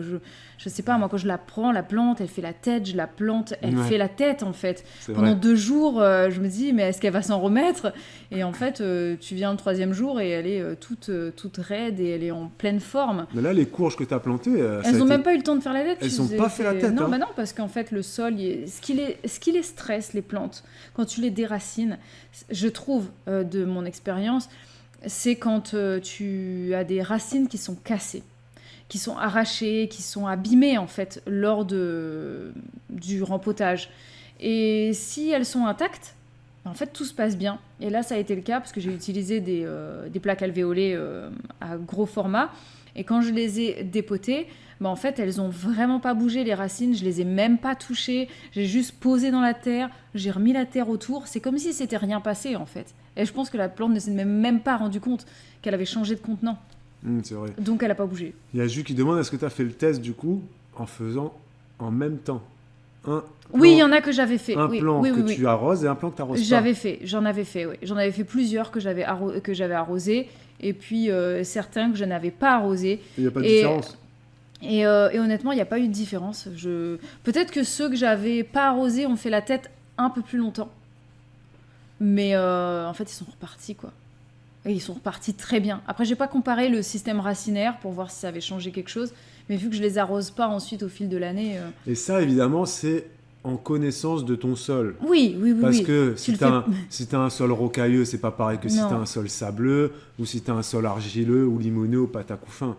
Je sais pas, moi, quand je la prends, la plante, elle fait la tête, je la plante, elle fait la tête, en fait. Pendant 2 jours, je me dis, mais est-ce qu'elle va s'en remettre ? Et en fait, tu viens le 3e jour et elle est toute raide et elle est en pleine forme. Mais là, les courges que tu as plantées... elles n'ont même pas eu le temps de faire la tête. Elles n'ont pas fait la tête. Non, hein. bah non, parce qu'en fait, le sol, ce qui les stresse, les plantes, quand tu les déracines, je trouve, de mon expérience, c'est quand tu as des racines qui sont cassées, qui sont arrachées, qui sont abîmées, en fait, lors du rempotage. Et si elles sont intactes, en fait, tout se passe bien. Et là, ça a été le cas, parce que j'ai utilisé des plaques alvéolées à gros format. Et quand je les ai dépotées, bah, en fait, elles ont vraiment pas bougé, les racines. Je les ai même pas touchées. J'ai juste posé dans la terre. J'ai remis la terre autour. C'est comme si c'était rien passé, en fait. Et je pense que la plante ne s'est même pas rendue compte qu'elle avait changé de contenant. C'est vrai. Donc, elle a pas bougé. Il y a Jus qui demande, est-ce que tu as fait le test, du coup, en faisant en même temps oui, il y en a que j'avais fait. Un plan que tu arroses et un plan que tu arroses pas. J'en avais fait, oui. J'en avais fait plusieurs que j'avais arrosés. Et puis, certains que je n'avais pas arrosés. Il n'y a pas de différence. Et honnêtement, il n'y a pas eu de différence. Peut-être que ceux que j'avais pas arrosés ont fait la tête un peu plus longtemps. Mais en fait, ils sont repartis, quoi. Et ils sont repartis très bien. Après, j'ai pas comparé le système racinaire pour voir si ça avait changé quelque chose. Mais vu que je les arrose pas ensuite au fil de l'année... Et ça, évidemment, c'est en connaissance de ton sol. Oui. Parce que si tu as un sol rocailleux, c'est pas pareil que si tu as un sol sableux, ou si tu as un sol argileux, ou limoneux, ou pâte à couffin.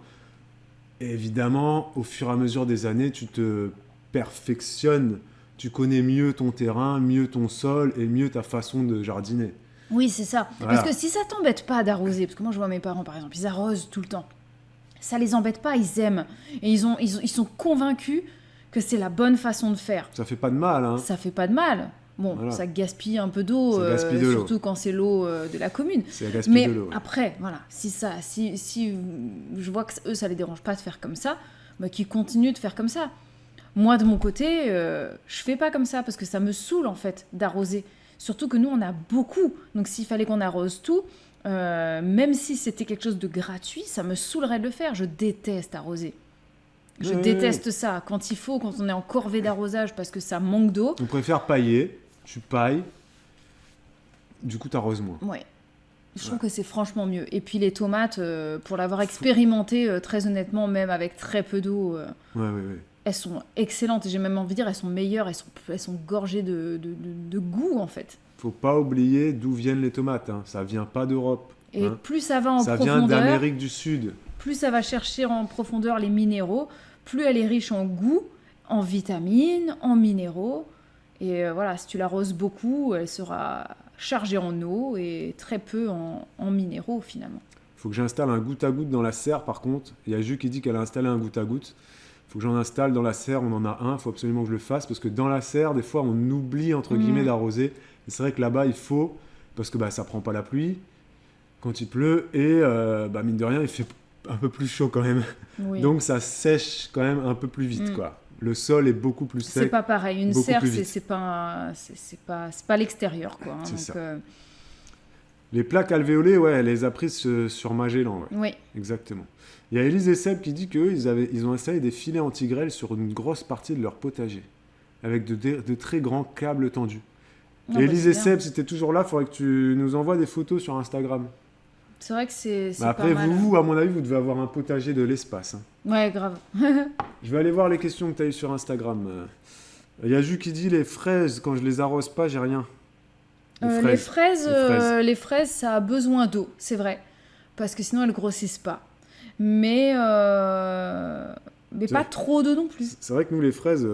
Et évidemment, au fur et à mesure des années, tu te perfectionnes, tu connais mieux ton terrain, mieux ton sol, et mieux ta façon de jardiner. Oui, c'est ça. Voilà. Parce que si ça t'embête pas d'arroser, parce que moi je vois mes parents par exemple, ils arrosent tout le temps. Ça les embête pas, ils aiment. Et ils sont convaincus que c'est la bonne façon de faire. Ça fait pas de mal, hein. Ça fait pas de mal. Bon, voilà. Ça gaspille un peu d'eau, surtout quand c'est l'eau de la commune. C'est gaspille de l'eau. Mais après, voilà, si je vois que eux, ça les dérange pas de faire comme ça, bah, qu'ils continuent de faire comme ça. Moi, de mon côté, je fais pas comme ça parce que ça me saoule en fait d'arroser. Surtout que nous, on a beaucoup. Donc, s'il fallait qu'on arrose tout, même si c'était quelque chose de gratuit, ça me saoulerait de le faire. Je déteste arroser. Je déteste ça. Quand on est en corvée d'arrosage parce que ça manque d'eau. On préfère pailler. Tu pailles. Du coup, t'arroses moins. Ouais. Je trouve que c'est franchement mieux. Et puis les tomates, pour l'avoir expérimenté, très honnêtement, même avec très peu d'eau, ouais. elles sont excellentes. Et j'ai même envie de dire, elles sont meilleures, elles sont gorgées de goût, en fait. Faut pas oublier d'où viennent les tomates. Hein. Ça vient pas d'Europe. Et plus ça va en profondeur... Ça vient d'Amérique du Sud. Plus ça va chercher en profondeur les minéraux, plus elle est riche en goût, en vitamines, en minéraux. Et voilà, si tu l'arroses beaucoup, elle sera chargée en eau et très peu en minéraux, finalement. Il faut que j'installe un goutte-à-goutte dans la serre, par contre. Il y a Jus qui dit qu'elle a installé un goutte-à-goutte. Il faut que j'en installe dans la serre, on en a un, il faut absolument que je le fasse, parce que dans la serre, des fois, on oublie, entre guillemets, d'arroser. Et c'est vrai que là-bas, il faut, parce que ça prend pas la pluie quand il pleut, et mine de rien, il fait un peu plus chaud quand même. Oui. Donc ça sèche quand même un peu plus vite, quoi. Le sol est beaucoup plus sec. C'est pas pareil. Une serre, c'est pas l'extérieur, quoi. Hein, c'est donc, ça. Les plaques alvéolées, ouais, elle les a prises sur Magellan. Ouais. Oui. Exactement. Il y a Élise et Seb qui dit qu'eux, ils ont installé des filets anti-grêle sur une grosse partie de leur potager. avec de très grands câbles tendus. Ah, Et bah, Élise c'est et bien. Seb, si t'es toujours là, il faudrait que tu nous envoies des photos sur Instagram. C'est vrai que c'est Bah après, pas mal. vous, à mon avis, vous devez avoir un potager de l'espace. Hein. Ouais, grave. Je vais aller voir les questions que tu as eues sur Instagram. Il y a Ju qui dit les fraises, quand je les arrose pas, j'ai rien. Les fraises, ça a besoin d'eau, c'est vrai. Parce que sinon, elles grossissent pas. Mais C'est- pas trop d'eau non plus. C'est vrai que nous, les fraises,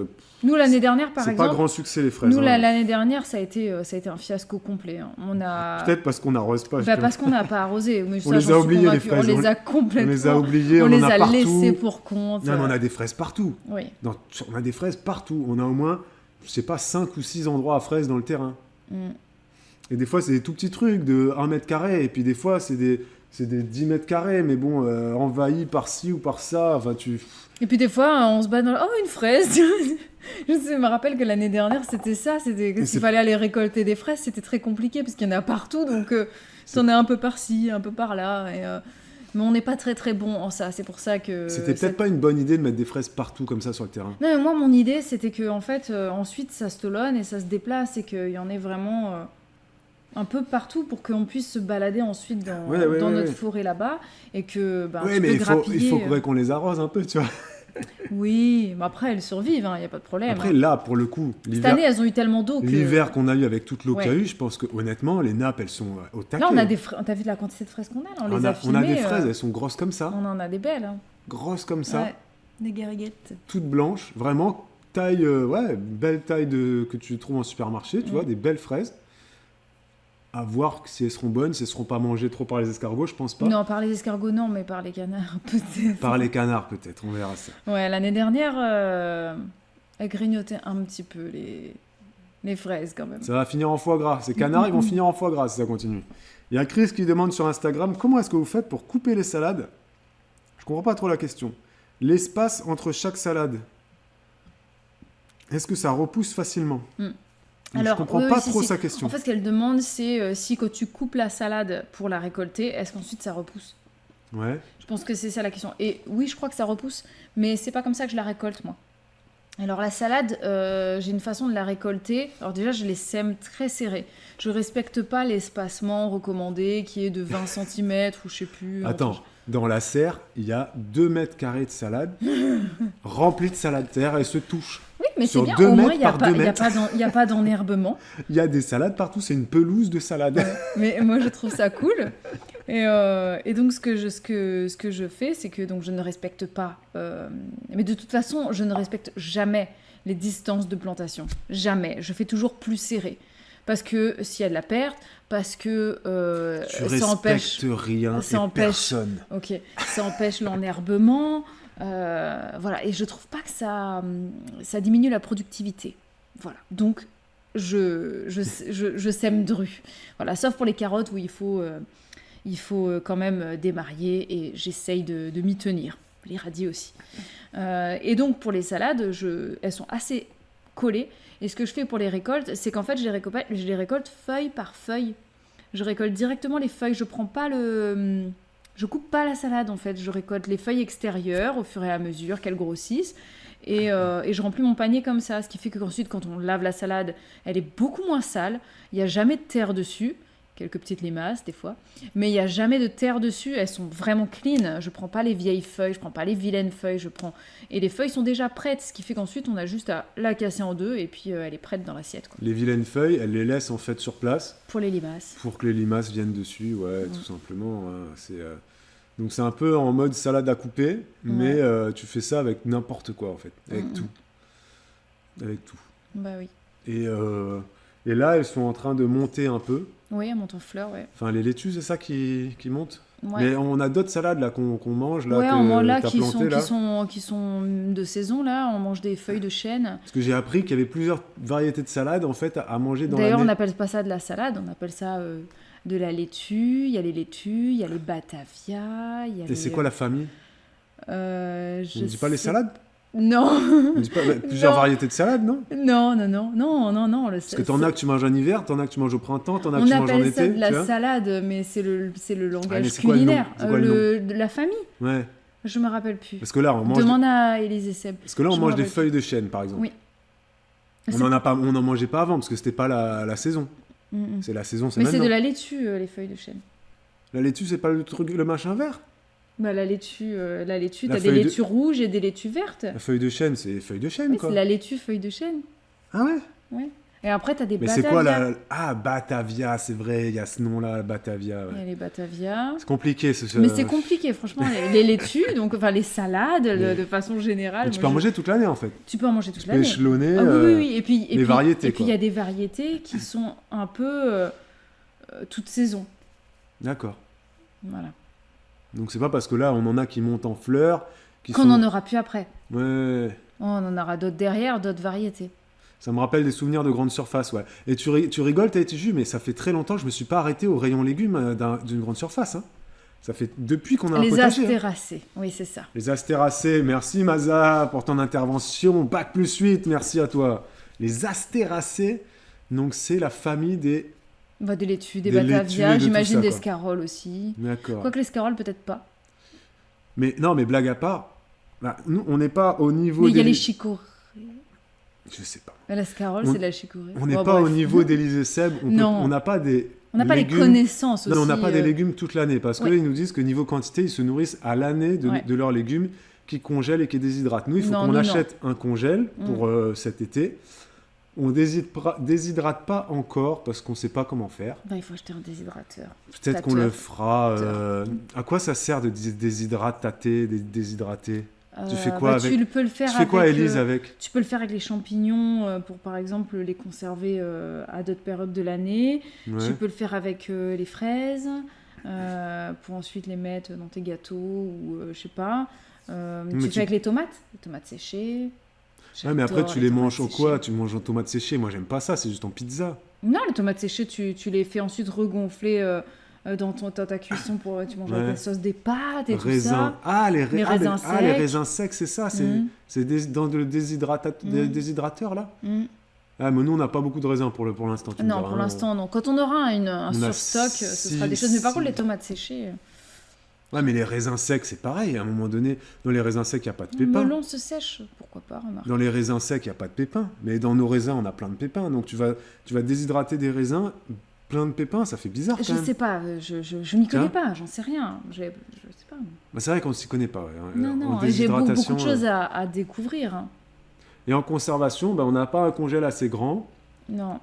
Nous, l'année dernière, par c'est exemple, pas grand succès, les fraises. nous, hein. l'année dernière, ça a été un fiasco complet. Hein. On a... Peut-être parce qu'on n'arrose pas. Bah, justement. parce qu'on n'a pas arrosé. Mais On ça, les j'en a suis oubliées, les convaincue. fraises. On les a On complètement... les a oubliées, on on les en a a partout. laissés pour compte. Non, mais on a des fraises partout. Oui. On a des fraises partout. On a au moins, je sais pas, 5 ou 6 endroits à fraises dans le terrain. Mm. Et des fois, c'est des tout petits trucs de 1 mètre carré. Et puis des fois, c'est des 10 mètres carrés. Mais bon, envahis par ci ou par ça. Enfin, Et puis des fois, on se bat dans... Oh, une fraise. Je me rappelle que l'année dernière, c'était ça. S'il fallait aller récolter des fraises, c'était très compliqué parce qu'il y en a partout. Donc, t'en as un peu par-ci, un peu par-là. Mais on n'est pas très très bon en ça. C'est pour ça que... C'était peut-être pas une bonne idée de mettre des fraises partout comme ça sur le terrain. Non, mais moi, mon idée, c'était que en fait, ensuite, ça se talonne et ça se déplace et qu'il y en ait vraiment un peu partout pour qu'on puisse se balader ensuite dans notre forêt là-bas et que Oui, tu mais peux il grappiller. faudrait qu'on les arrose un peu, tu vois. Oui, mais après, elles survivent, il n'y a pas de problème. Après, là, pour le coup, Cette année, elles ont eu tellement d'eau que... l'hiver qu'on a eu avec toute l'eau qu'il y a Ouais. eu, je pense que honnêtement, les nappes, elles sont au taquet. Là, on a des fraises. T'as vu la quantité de fraises qu'on a là? On les a on a filmées. des fraises, elles sont grosses comme ça. On en a des belles. Hein. Grosses comme ça. Ouais, des gariguettes. Toutes blanches, vraiment taille, belle taille que tu trouves en supermarché, tu vois, des belles fraises. À voir si elles seront bonnes, si elles seront pas mangées trop par les escargots, je pense pas. Non, par les escargots, non, mais par les canards, peut-être. Par les canards, peut-être, on verra ça. Ouais, l'année dernière, elle grignotait un petit peu les fraises quand même. Ça va finir en foie gras. Ces canards, ils vont finir en foie gras si ça continue. Il y a Chris qui demande sur Instagram comment est-ce que vous faites pour couper les salades. Je comprends pas trop la question. L'espace entre chaque salade. Est-ce que ça repousse facilement Alors, je comprends oui, pas si, trop si. sa question. En fait, ce qu'elle demande, c'est si quand tu coupes la salade pour la récolter, est-ce qu'ensuite ça repousse? Ouais. Je pense que c'est ça la question. Et oui, je crois que ça repousse, mais c'est pas comme ça que je la récolte, moi. Alors la salade, j'ai une façon de la récolter. Alors déjà, je les sème très serrés. Je respecte pas l'espacement recommandé qui est de 20 cm ou je sais plus. Attends, dans la serre, il y a 2 mètres carrés de salade remplis de salade terre et se touchent. Oui, mais c'est sur bien, 2 au moins mètres il n'y a, par pas- 2 y a mètres. y a pas d'enherbement. Il y a des salades partout, c'est une pelouse de salade. Mais moi, je trouve ça cool. Et donc, ce que je fais, c'est que donc, je ne respecte pas... mais de toute façon, je ne respecte jamais les distances de plantation. Jamais. Je fais toujours plus serré. Parce que s'il y a de la perte, parce que Tu ça empêche... respectes rien ça et empêche- personne. Ok, ça empêche l'enherbement. Voilà, et je trouve pas que ça diminue la productivité. Voilà, donc je sème dru. Voilà, sauf pour les carottes où il faut quand même démarier et j'essaye de m'y tenir. Les radis aussi. Et donc pour les salades, elles sont assez collées. Et ce que je fais pour les récoltes, c'est qu'en fait je les récolte feuille par feuille. Je récolte directement les feuilles. Je coupe pas la salade en fait, je récolte les feuilles extérieures au fur et à mesure qu'elles grossissent et je remplis mon panier comme ça, ce qui fait qu'ensuite quand on lave la salade, elle est beaucoup moins sale, il n'y a jamais de terre dessus, quelques petites limaces des fois, mais il n'y a jamais de terre dessus, elles sont vraiment clean, je prends pas les vieilles feuilles, je prends pas les vilaines feuilles, et les feuilles sont déjà prêtes, ce qui fait qu'ensuite on a juste à la casser en deux et puis elle est prête dans l'assiette quoi. Les vilaines feuilles, elles les laissent en fait sur place Pour les limaces. pour que les limaces viennent dessus, tout simplement. Donc c'est un peu en mode salade à couper, mais tu fais ça avec n'importe quoi en fait, avec tout. Avec tout. Bah oui. Et là, elles sont en train de monter un peu. Oui, à monte-en-fleur, ouais. Enfin, les laitues, c'est ça qui monte. Ouais. Mais on a d'autres salades là qu'on mange là Ouais, que là t'as qui plantées, là. qui sont de saison là, on mange des feuilles de chêne. Parce que j'ai appris qu'il y avait plusieurs variétés de salades en fait à manger dans D'ailleurs, on l'année. n'appelle pas ça de la salade, on appelle ça de la laitue. Il y a les laitues, il y a les batavia, il y a Et c'est quoi la famille? je On ne dit pas les sais- salades? Non, On dit pas plusieurs Non. variétés de salades, non? non. Parce que t'en as que tu manges en hiver, t'en as que tu manges au printemps, t'en as que On tu manges en appelle ça été. de la tu vois. salade, mais c'est le mais langage c'est quoi le nom culinaire. C'est quoi le De la famille, Ouais. je me rappelle plus. Parce que là, on mange, Demande à Élise et Seb. Parce que là, on Je me mange des rappelle feuilles de chêne, par exemple. Oui. On n'en mangeait pas avant parce que c'était pas la saison. C'est la saison, c'est Mais maintenant. c'est de la laitue, les feuilles de chêne. La laitue, c'est pas le truc, le machin vert. Bah, la laitue, La t'as des feuille de- laitues rouges et des laitues vertes. La feuille de chêne, c'est feuille de chêne, Oui, quoi. c'est la laitue feuille de chêne. Ah ouais. Ouais. Et après, t'as des Mais Batavia. c'est quoi la... Ah, Batavia, c'est vrai, il y a ce nom-là, Batavia. Il y Ouais. a les Batavia. C'est compliqué, ce... Mais c'est compliqué, franchement. Les laitues, donc, enfin, les salades, Mais- de façon générale. Mais tu moi, peux en je- manger toute l'année, en fait. Tu peux en manger toute Tu peux l'année. échelonner Ah oui, oui, oui. Et puis, les variétés, Et puis, il quoi. y a des variétés qui sont un peu toute saison. D'accord. Voilà. Donc c'est pas parce que là, on en a qui montent en fleurs, qui Qu'on sont... n'en aura plus après. Ouais, On en aura d'autres derrière, d'autres variétés. ça me rappelle des souvenirs de grande surface, ouais. Et tu rigoles, t'as été jus, mais ça fait très longtemps que je me suis pas arrêté au rayon légumes d'une grande surface, hein. Ça fait depuis qu'on a un Les potager. Hein. astéracées, oui, c'est ça. Les astéracées, merci Maza pour ton intervention. Bac plus 8, merci à toi. Les astéracées, donc c'est la famille des... Bah, des laitues, des Des Batavia, laitues, de j'imagine tout ça, des quoi. scaroles aussi. D'accord. Quoique les scaroles, peut-être pas. Mais non, mais blague à part, bah, nous, on n'est pas au niveau Mais il y a des... les chicorées. Je sais pas. La scarole, On- c'est de la chicorée. On n'est Bon, pas bref. au niveau d'Élise et Seb. Non. On n'a pas des... On n'a pas les légumes- connaissances aussi. Non, on n'a pas des légumes toute l'année, parce que Ouais. là, ils nous disent que niveau quantité, ils se nourrissent à l'année de, Ouais. de leurs légumes qui congèlent et qui déshydratent. Nous, il faut Non, qu'on nous, achète un congèle pour cet été. On déshydrate pas encore parce qu'on ne sait pas comment faire. Ben, il faut acheter un déshydrateur. Peut-être qu'on le Tateur. fera. À quoi ça sert de déshydrater Tu fais quoi Bah, avec Tu peux le faire Tu fais quoi, avec, Élise, avec Tu peux le faire avec les champignons pour, par exemple, les conserver à d'autres périodes de l'année. Ouais. Tu peux le faire avec les fraises pour ensuite les mettre dans tes gâteaux ou je sais pas. Mais Tu tu- fais avec les tomates séchées. Ouais, mais après, J'adore tu les tomates manges au séchées. quoi Tu manges en tomates séchées. Moi, j'aime pas ça. C'est juste en pizza. Non, les tomates séchées, tu les fais ensuite regonfler dans ta cuisson pour tu manges avec Ouais. la sauce des pâtes et tout Raisins. ça. Ah, Les raisins les secs. raisins secs, c'est ça. C'est Mhm. dans le Mhm. déshydrateur, là. Mm. Ah, mais nous, on n'a pas beaucoup de raisins pour l'instant. tu me Non, diras, pour hein. l'instant, non. Quand on aura un On a surstock, ce sera des six- choses. Mais par contre, les tomates séchées, Ouais, mais les raisins secs, c'est pareil. À un moment donné, dans les raisins secs, il n'y a pas de le pépins. melon se sèche, pourquoi pas, remarque. Dans les raisins secs, il n'y a pas de pépins. Mais dans nos raisins, on a plein de pépins. Donc, tu vas déshydrater des raisins, plein de pépins. Ça fait bizarre, quand Je même. sais pas, je m'y connais Tiens. pas, j'en sais rien. Je sais pas. Bah, c'est vrai qu'on ne s'y connaît pas. Ouais. Non, En non, j'ai beaucoup déshydratation, de choses à découvrir. Hein. Et en conservation, bah, on n'a pas un congèle assez grand. Non.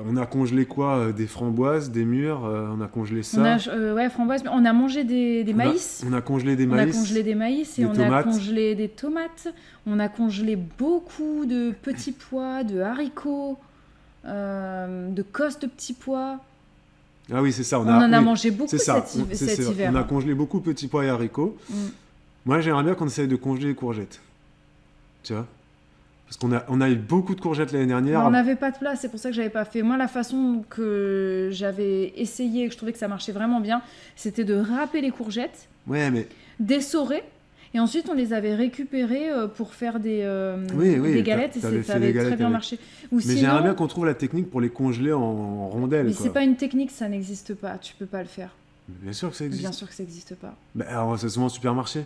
On a congelé quoi Des framboises, des mûres, on a congelé ça. Ouais, framboise, mais on a mangé des On a- maïs. On a congelé des On a maïs. congelé des maïs et des on tomates. a congelé des tomates. On a congelé beaucoup de petits pois, de haricots, de cosses de petits pois. Ah oui, c'est ça. On en a oui, mangé beaucoup c'est ça. cet vrai. hiver. On a congelé beaucoup de petits pois et haricots. Mm. Moi, j'aimerais bien qu'on essaye de congeler les courgettes. Tu vois Parce on a eu beaucoup de courgettes l'année dernière. On n'avait pas de place, c'est pour ça que j'avais pas fait. Moi, la façon que j'avais essayé et que je trouvais que ça marchait vraiment bien, c'était de râper les courgettes, Ouais, mais d'essorer, et ensuite on les avait récupérées pour faire des Oui, des galettes, et t'avais ça fait des avait galettes très bien avec. marché. Ou mais sinon, j'aimerais bien qu'on trouve la technique pour les congeler en rondelles. mais quoi. c'est pas une technique, ça n'existe pas. Tu peux pas le faire. Bien sûr que ça existe. Bien sûr que ça n'existe pas. Bah, alors, ça se vend au supermarché.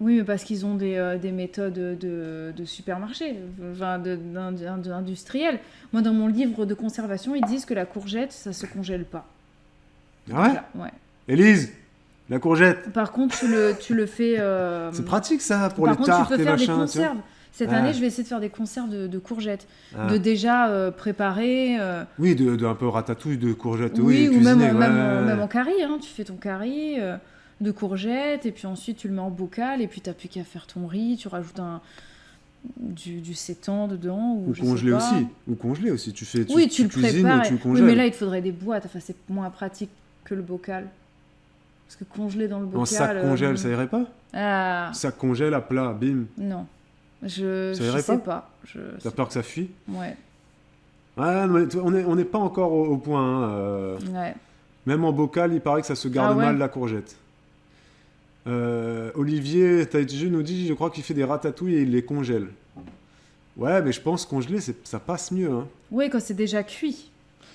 Oui, mais parce qu'ils ont des méthodes de supermarché, enfin d'industriel. Moi, dans mon livre de conservation, ils disent que la courgette, ça se congèle pas. Ah ouais Voilà, ouais. Élise, la courgette. Par contre, tu le fais. C'est pratique ça pour Par les contre, tartes tu peux et faire des machin. tu vois. conserves. Cette Ah. année, je vais essayer de faire des conserves de courgettes. Ah. De déjà préparer. Oui, de un peu ratatouille de courgettes. Oui, Oui, ou même, cuisiner, ouais. même en curry. Hein. Tu fais ton curry de courgettes, et puis ensuite tu le mets en bocal, et puis tu n'as plus qu'à faire ton riz. Tu rajoutes du sétan dedans. Ou je sais congelé pas. aussi. Ou congelé aussi. Tu fais. Oui, tu le cuisines prépares. et tu le Oui, congèles. mais là, il te faudrait des boîtes. Enfin, c'est moins pratique que le bocal. Parce que congeler dans le bocal. En sac congèle, ça irait pas Ah, Sac congèle à plat, bim. non. Je Ça irait sais pas pas. T'as peur que ça fuit Ouais. Ouais, mais on n'est pas encore au point. Hein, Ouais. Même en bocal, il paraît que ça se garde Ah ouais mal la courgette. Olivier Taïtiju nous dit, je crois qu'il fait des ratatouilles et il les congèle. Ouais, mais je pense congeler, ça passe mieux. Hein. Oui, quand c'est déjà cuit.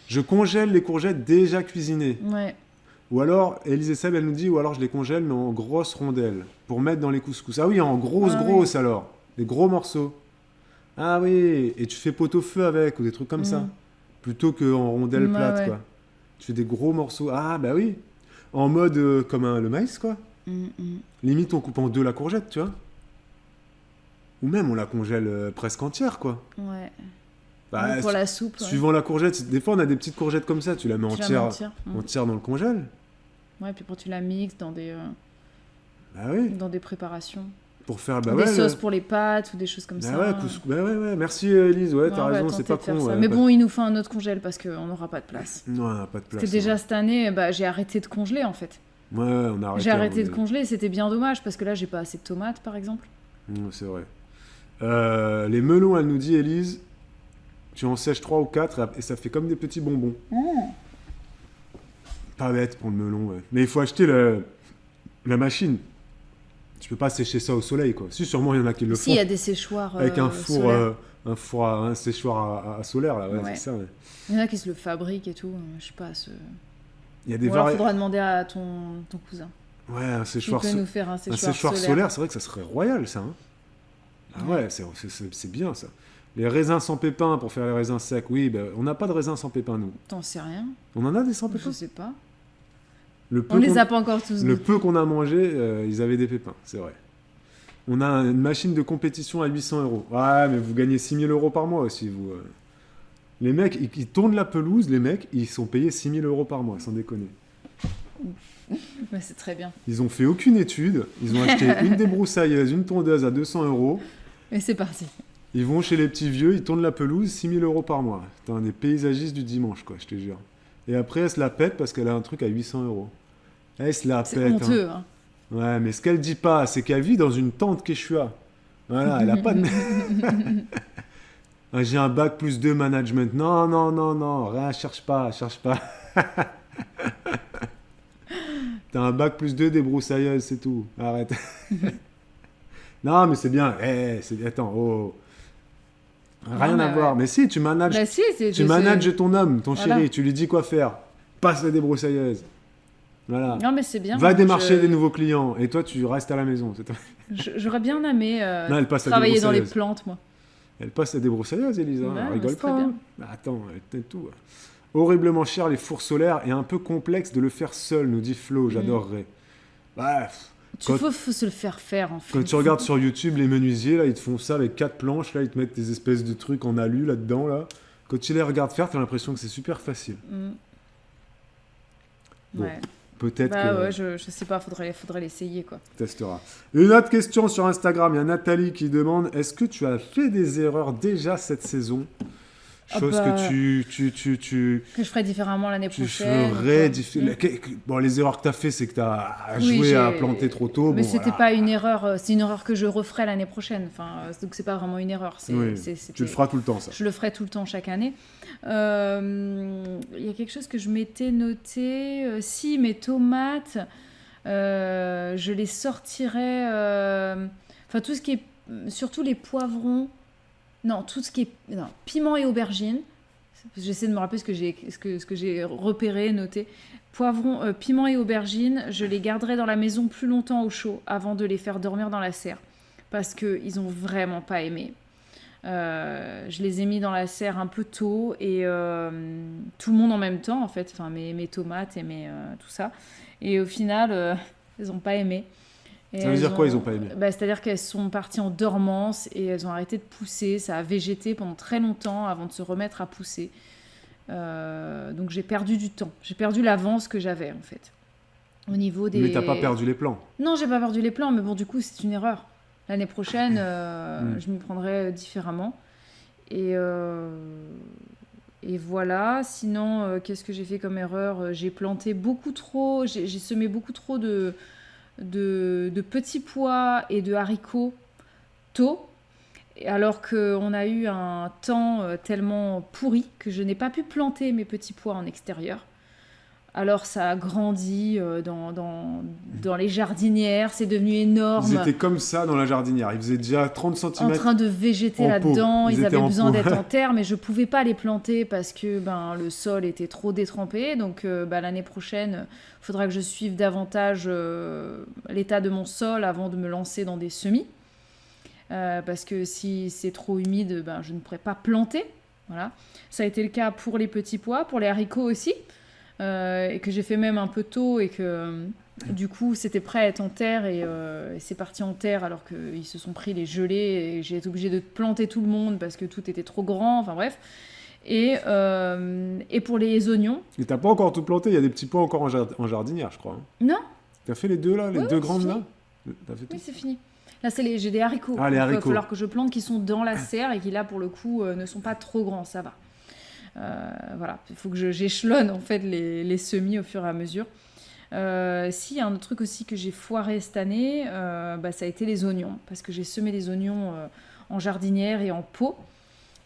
Je congèle les courgettes déjà cuisinées. Ouais. Ou alors, Élise et Seb, elle nous dit, ou alors je les congèle, mais en grosses rondelles, pour mettre dans les couscous. Ah oui, en grosses, Ah oui. grosses alors. Des gros morceaux. Ah oui, et tu fais pot-au-feu avec, ou des trucs comme ça. Mm. Plutôt qu'en rondelles Ouais, plates, ouais. quoi. Tu fais des gros morceaux. Ah bah oui. En mode comme le maïs, quoi. Mm, Limite, on coupe en deux la courgette, tu vois. Ou même, on la congèle presque entière, quoi. ouais. Bah, Ouais, pour la soupe, ouais. suivant la courgette, des fois, on a des petites courgettes comme ça. Tu la mets Tu la mets entière, entière. Mm. entière dans le congèle. Ouais, puis après tu la mixes Bah oui. dans des préparations. Pour faire, bah Des ouais. sauces pour les pâtes ou des choses comme Bah ça. ouais, bah ouais, ouais. Merci Elise, ouais, Ouais, t'as on va raison, tenter c'est pas de faire con. ça. ouais, Mais pas- bon, il nous faut un autre congèle parce qu'on n'aura pas de place. Non, on n'a pas de place. Parce que déjà cette année, bah, j'ai arrêté de congeler en fait. Ouais, on a arrêté. J'ai à un arrêté de moment donné. congeler et c'était bien dommage parce que là j'ai pas assez de tomates par exemple. C'est vrai. Les melons, elle nous dit, Elise, tu en sèches 3 ou 4 et ça fait comme des petits bonbons. Pas bête pour le melon, ouais. Mais il faut acheter la machine. Tu peux pas sécher ça au soleil, quoi. Si, sûrement, il y en a qui le Si, font. il y a des séchoirs Avec un four, solaires. un séchoir à solaire, là. Ouais, Ouais. c'est ça, ouais. Il y en a qui se le fabriquent et tout. Je sais pas. Il y a des Ou alors vari- faudra demander à ton cousin. Ouais, un Il séchoir, peut nous faire un un séchoir, séchoir solaire, c'est vrai que ça serait royal, ça. Hein. Ah ouais, c'est bien, ça. Les raisins sans pépins pour faire les raisins secs. Oui, ben, on n'a pas de raisins sans pépins, nous. T'en sais rien. On en a des sans Je pépins sais pas. Le peu On les qu'on- a pas encore tous. Le peu qu'on a mangé, ils avaient des pépins, c'est vrai. On a une machine de compétition à 800 euros. Ouais, mais vous gagnez 6000 euros par mois aussi, vous. Les mecs, ils tournent la pelouse, les mecs, ils sont payés 6000 euros par mois, sans déconner. Ouais, c'est très bien. Ils ont fait aucune étude, ils ont acheté une débroussailleuse, une tondeuse à 200 euros. Et c'est parti. Ils vont chez les petits vieux, ils tournent la pelouse, 6000 euros par mois. Putain, des paysagistes du dimanche, quoi, je te jure. Et après, elle se la pète parce qu'elle a un truc à 800 euros. Elle se la C'est pète. Hein. honteux. Hein. Ouais, mais ce qu'elle dit pas, c'est qu'elle vit dans une tente Quechua. Voilà, elle a pas de... Ah, j'ai un bac plus 2 management. Non, non, non, non, rien, cherche pas, cherche pas. T'as un bac plus 2 débroussailleuse, c'est tout. Arrête. Non, mais c'est bien. Attends, oh. Rien mais à voir. ouais. Mais si, tu manages, Bah si, tu manages ton homme, ton Voilà. chéri, tu lui dis quoi faire. Passe la débroussailleuse. Voilà. Non mais c'est bien. Va démarcher Je- des nouveaux clients. Et toi, tu restes à la maison. c'est tout. J'aurais bien aimé Non, elle passe à travailler dans les débroussailleuse. plantes, moi. Elle passe la débroussailleuse, Elisa. Ouais, Elle mais rigole c'est pas. très bien. Hein. Bah, attends, elle tout. Horriblement cher les fours solaires et un peu complexe de le faire seul, nous dit Flo. J'adorerais. Bah, Il Quand- faut se le faire faire en fait. quand tu regardes sur YouTube, les menuisiers, là, ils te font ça avec 4 planches, là, ils te mettent des espèces de trucs en alu là-dedans, là. Quand tu les regardes faire, t'as l'impression que c'est super facile. Mm. Bon, Ouais. Peut-être Bah que ouais, je sais pas, faudrait l'essayer quoi. tu testeras. Une autre question sur Instagram, il y a Nathalie qui demande, est-ce que tu as fait des erreurs déjà cette saison? Ah Chose bah, que tu Que je ferai différemment l'année tu prochaine. ferais quoi. Bon, les erreurs que tu as fait, c'est que tu as Oui, joué j'ai- à planter trop tôt. Mais bon, c'était voilà. pas une erreur, c'est une erreur que je referai l'année prochaine. Enfin, donc c'est pas vraiment une erreur. Oui, c'était- tu le feras tout le temps, ça. Je le ferai tout le temps chaque année. Il y a quelque chose que je m'étais noté. Si mes tomates, je les sortirais. Enfin, tout ce qui est. Surtout les poivrons. Non, tout ce qui est. Non, piment et aubergine. J'essaie de me rappeler ce que j'ai repéré, noté. Poivrons, piment et aubergine, je les garderai dans la maison plus longtemps au chaud avant de les faire dormir dans la serre. Parce qu'ils ont vraiment pas aimé. Je les ai mis dans la serre un peu tôt et tout le monde en même temps en fait, enfin mes tomates et tout ça. Et au final, elles n'ont pas aimé. Et Ça veut dire quoi, ils ont pas aimé? Bah, c'est-à-dire qu'elles sont parties en dormance et elles ont arrêté de pousser. Ça a végété pendant très longtemps avant de se remettre à pousser. Donc j'ai perdu du temps. J'ai perdu l'avance que j'avais en fait. Au niveau des... Mais t'as pas perdu les plans. Non, j'ai pas perdu les plans, mais bon, du coup, c'est une erreur. L'année prochaine, je m'y prendrai différemment. Et voilà. Sinon, qu'est-ce que j'ai fait comme erreur? J'ai planté beaucoup trop, j'ai semé beaucoup trop de petits pois et de haricots tôt. Alors qu'on a eu un temps tellement pourri que je n'ai pas pu planter mes petits pois en extérieur. Alors ça a grandi dans les jardinières, c'est devenu énorme. Ils étaient comme ça dans la jardinière. Ils faisaient déjà 30 cm. En train de végéter en là-dedans, pot. Ils ils étaient avaient en besoin pot. d'être en terre, mais je pouvais pas les planter parce que le sol était trop détrempé. Donc l'année prochaine, il faudra que je suive davantage l'état de mon sol avant de me lancer dans des semis. parce que si c'est trop humide, ben, je ne pourrais pas planter. Voilà. Ça a été le cas pour les petits pois, pour les haricots aussi, et que j'ai fait même un peu tôt et que du coup c'était prêt à être en terre et c'est parti en terre alors qu'ils se sont pris les gelées et j'ai été obligée de planter tout le monde parce que tout était trop grand, enfin bref. Et pour les oignons. Et t'as pas encore tout planté, il y a des petits pois encore en jardinière, je crois. Hein. Non. T'as fait les deux là, les deux grandes là? T'as fait tout? Oui, c'est fini. Là, j'ai des haricots. Ah, les haricots. Il va falloir que je plante qui sont dans la serre et qui, là, pour le coup, ne sont pas trop grands. Ça va. Voilà. Il faut que j'échelonne, en fait, les semis au fur et à mesure. Si, il y a un autre truc aussi que j'ai foiré cette année, ça a été les oignons. Parce que j'ai semé des oignons en jardinière et en pot.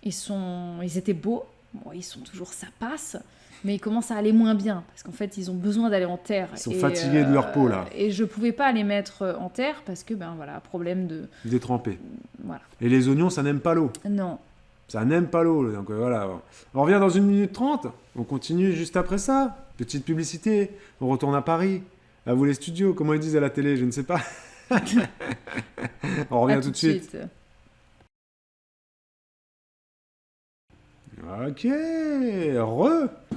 Ils étaient beaux. Bon, ils sont toujours, ça passe. Mais ils commencent à aller moins bien, parce qu'en fait, ils ont besoin d'aller en terre. Ils sont fatigués de leur peau, là. Et je pouvais pas les mettre en terre, parce que, problème de... Détrempés. Voilà. Et les oignons, ça n'aime pas l'eau. Non. Ça n'aime pas l'eau, donc voilà. On revient dans 1 minute 30, on continue juste après ça. Petite publicité, on retourne à Paris. À vous les studios, comment ils disent à la télé, je ne sais pas. On revient tout de suite. Ok,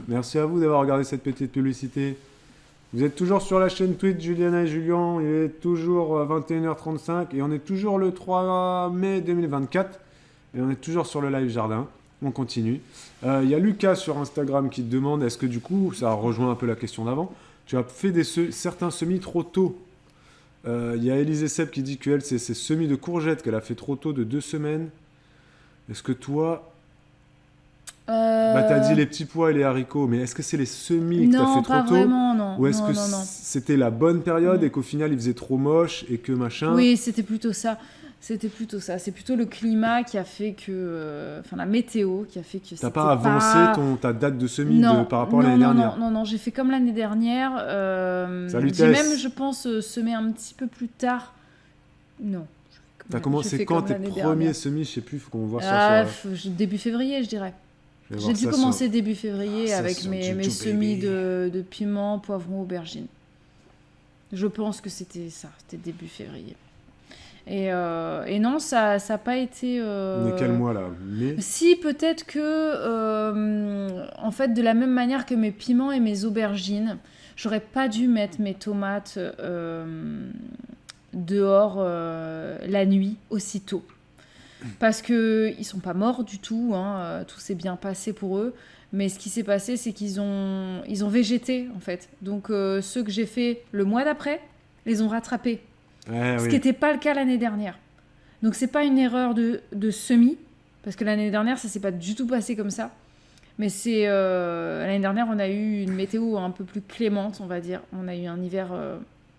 merci à vous d'avoir regardé cette petite publicité. Vous êtes toujours sur la chaîne Twitch Juliana et Julien, il est toujours 21h35 et on est toujours le 3 mai 2024 et on est toujours sur le live jardin. On continue. Il y a Lucas sur Instagram qui te demande, est-ce que du coup, ça rejoint un peu la question d'avant, tu as fait certains semis trop tôt? Il y a Élise Seb qui dit qu'elle, c'est ses semis de courgettes qu'elle a fait trop tôt de 2 semaines. Est-ce que toi... t'as dit les petits pois et les haricots, mais est-ce que c'est les semis que t'as fait trop tôt? Vraiment, non. Ou est-ce non, que non. c'était la bonne période et qu'au final il faisait trop moche et que machin? Oui, c'était plutôt ça. C'est plutôt le climat qui a fait que... la météo qui a fait que... T'as pas avancé ta date de semis par rapport à l'année dernière? Non, j'ai fait comme l'année dernière. Salut j'ai Tess. même, je pense, semé un petit peu plus tard. Non. T'as commencé quand tes premiers semis? Je sais plus, faut qu'on voit ça sur... Début février, je dirais. J'ai dû commencer début février avec mes semis de piment, poivron, aubergine. Je pense que c'était ça, c'était début février. Et non, ça n'a pas été... Mais quel mois là? Mai? Si, peut-être que, en fait, de la même manière que mes piments et mes aubergines, j'aurais pas dû mettre mes tomates dehors la nuit aussitôt. Parce qu'ils ne sont pas morts du tout, hein, tout s'est bien passé pour eux. Mais ce qui s'est passé, c'est qu'ils ont végété, en fait. Donc, ceux que j'ai fait le mois d'après, les ont rattrapés. Ce qui n'était pas le cas l'année dernière. Donc, ce n'est pas une erreur de semis, parce que l'année dernière, ça ne s'est pas du tout passé comme ça. Mais l'année dernière, on a eu une météo un peu plus clémente, on va dire. On a eu un hiver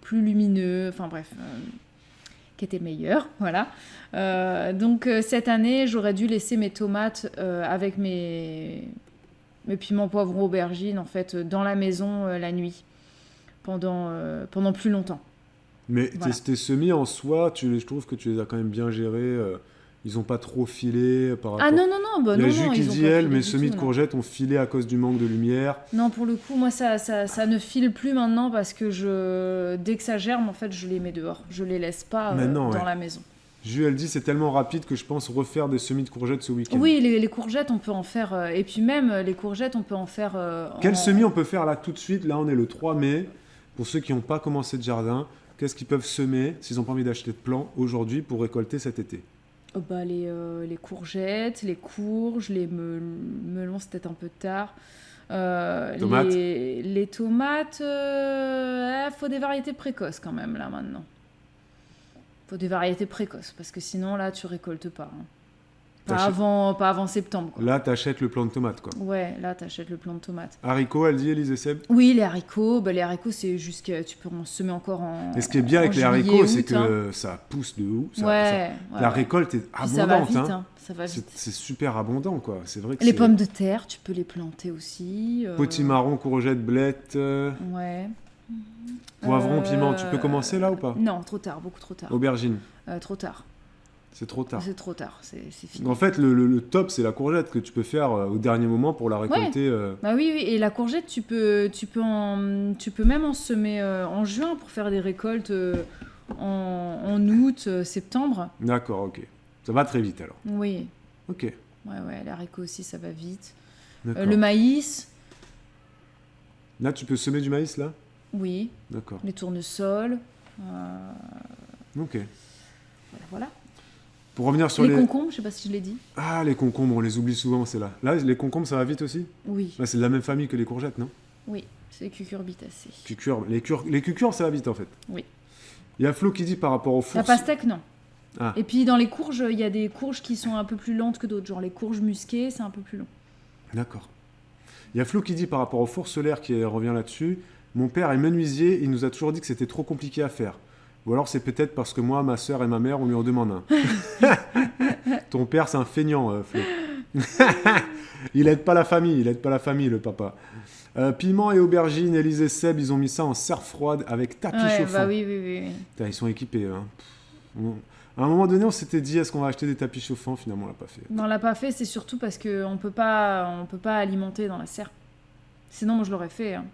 plus lumineux, enfin bref... qui était meilleur, voilà. Donc cette année, j'aurais dû laisser mes tomates avec mes piments, poivrons, aubergines, en fait, dans la maison la nuit, pendant plus longtemps. Mais voilà. Tes semis en soi, je trouve que tu les as quand même bien gérés. Ils n'ont pas trop filé par rapport... Ah non, la Jus qui dit, mes semis de courgettes ont filé à cause du manque de lumière. Non, pour le coup, moi, ça ne file plus maintenant parce que dès que ça germe, en fait, je les mets dehors. Je les laisse pas dans la maison. Jus, elle dit, c'est tellement rapide que je pense refaire des semis de courgettes ce week-end. Oui, les courgettes, on peut en faire... et puis même, les courgettes, on peut en faire... Quel semis on peut faire là tout de suite? Là, on est le 3 mai. Pour ceux qui n'ont pas commencé de jardin, qu'est-ce qu'ils peuvent semer s'ils n'ont pas envie d'acheter de plants aujourd'hui pour récolter cet été? Les courgettes, les courges, les melons, c'est peut-être un peu tard. Tomates. Les tomates, faut des variétés précoces quand même, là, maintenant. Faut des variétés précoces, parce que sinon, là, tu récoltes pas. Hein. Pas avant septembre. Quoi. Là, t'achètes le plant de tomate, quoi. Ouais, là, t'achètes le plant de tomate. Haricots, elle dit, Élise et Seb? Oui, les haricots, les haricots, c'est juste que tu peux en semer encore en... Et ce qui est bien avec les haricots, c'est que ça pousse de ouf. La récolte est abondante. Ça va vite, ça va vite. C'est super abondant, quoi. C'est vrai que les pommes de terre, tu peux les planter aussi. Potimarron, courgettes, blettes... Ouais. Poivron, piment, tu peux commencer là ou pas? Non, trop tard, beaucoup trop tard. Aubergine? Trop tard. C'est trop tard. C'est trop tard, c'est fini. En fait, le top, c'est la courgette que tu peux faire au dernier moment pour la récolter. Ouais. Bah oui, et la courgette, tu peux même en semer en juin pour faire des récoltes en août, septembre. D'accord, ok. Ça va très vite alors. Oui, Ok, ouais, les haricots aussi, ça va vite. d'accord. Le maïs, Là, tu peux semer du maïs, là? oui. D'accord. Les tournesols, Ok. voilà. Pour revenir sur Les concombres, je sais pas si je l'ai dit. Ah, les concombres, on les oublie souvent, c'est là. Là, les concombres, ça va vite aussi? Oui, Là, c'est de la même famille que les courgettes, non? oui, c'est les cucurbitacées. Les cucurbes, ça va vite, en fait. Oui. Il y a Flo qui dit par rapport aux La fours... pastèque, non. Ah. Et puis dans les courges, il y a des courges qui sont un peu plus lentes que d'autres. Genre les courges musquées, c'est un peu plus long. D'accord. Il y a Flo qui dit par rapport au four solaire qui revient là-dessus, mon père est menuisier, il nous a toujours dit que c'était trop compliqué à faire. Ou alors c'est peut-être parce que moi, ma soeur et ma mère, on lui en demande un. Ton père, c'est un feignant, Flo. Il aide pas la famille, le papa. Piment et aubergine, Élise et Seb, ils ont mis ça en serre froide avec tapis chauffant. Bah oui. Putain, ils sont équipés. Hein. À un moment donné, on s'était dit, est-ce qu'on va acheter des tapis chauffants? Finalement, on l'a pas fait. Non, on l'a pas fait, c'est surtout parce qu'on peut pas alimenter dans la serre. Sinon, moi, je l'aurais fait. Hein.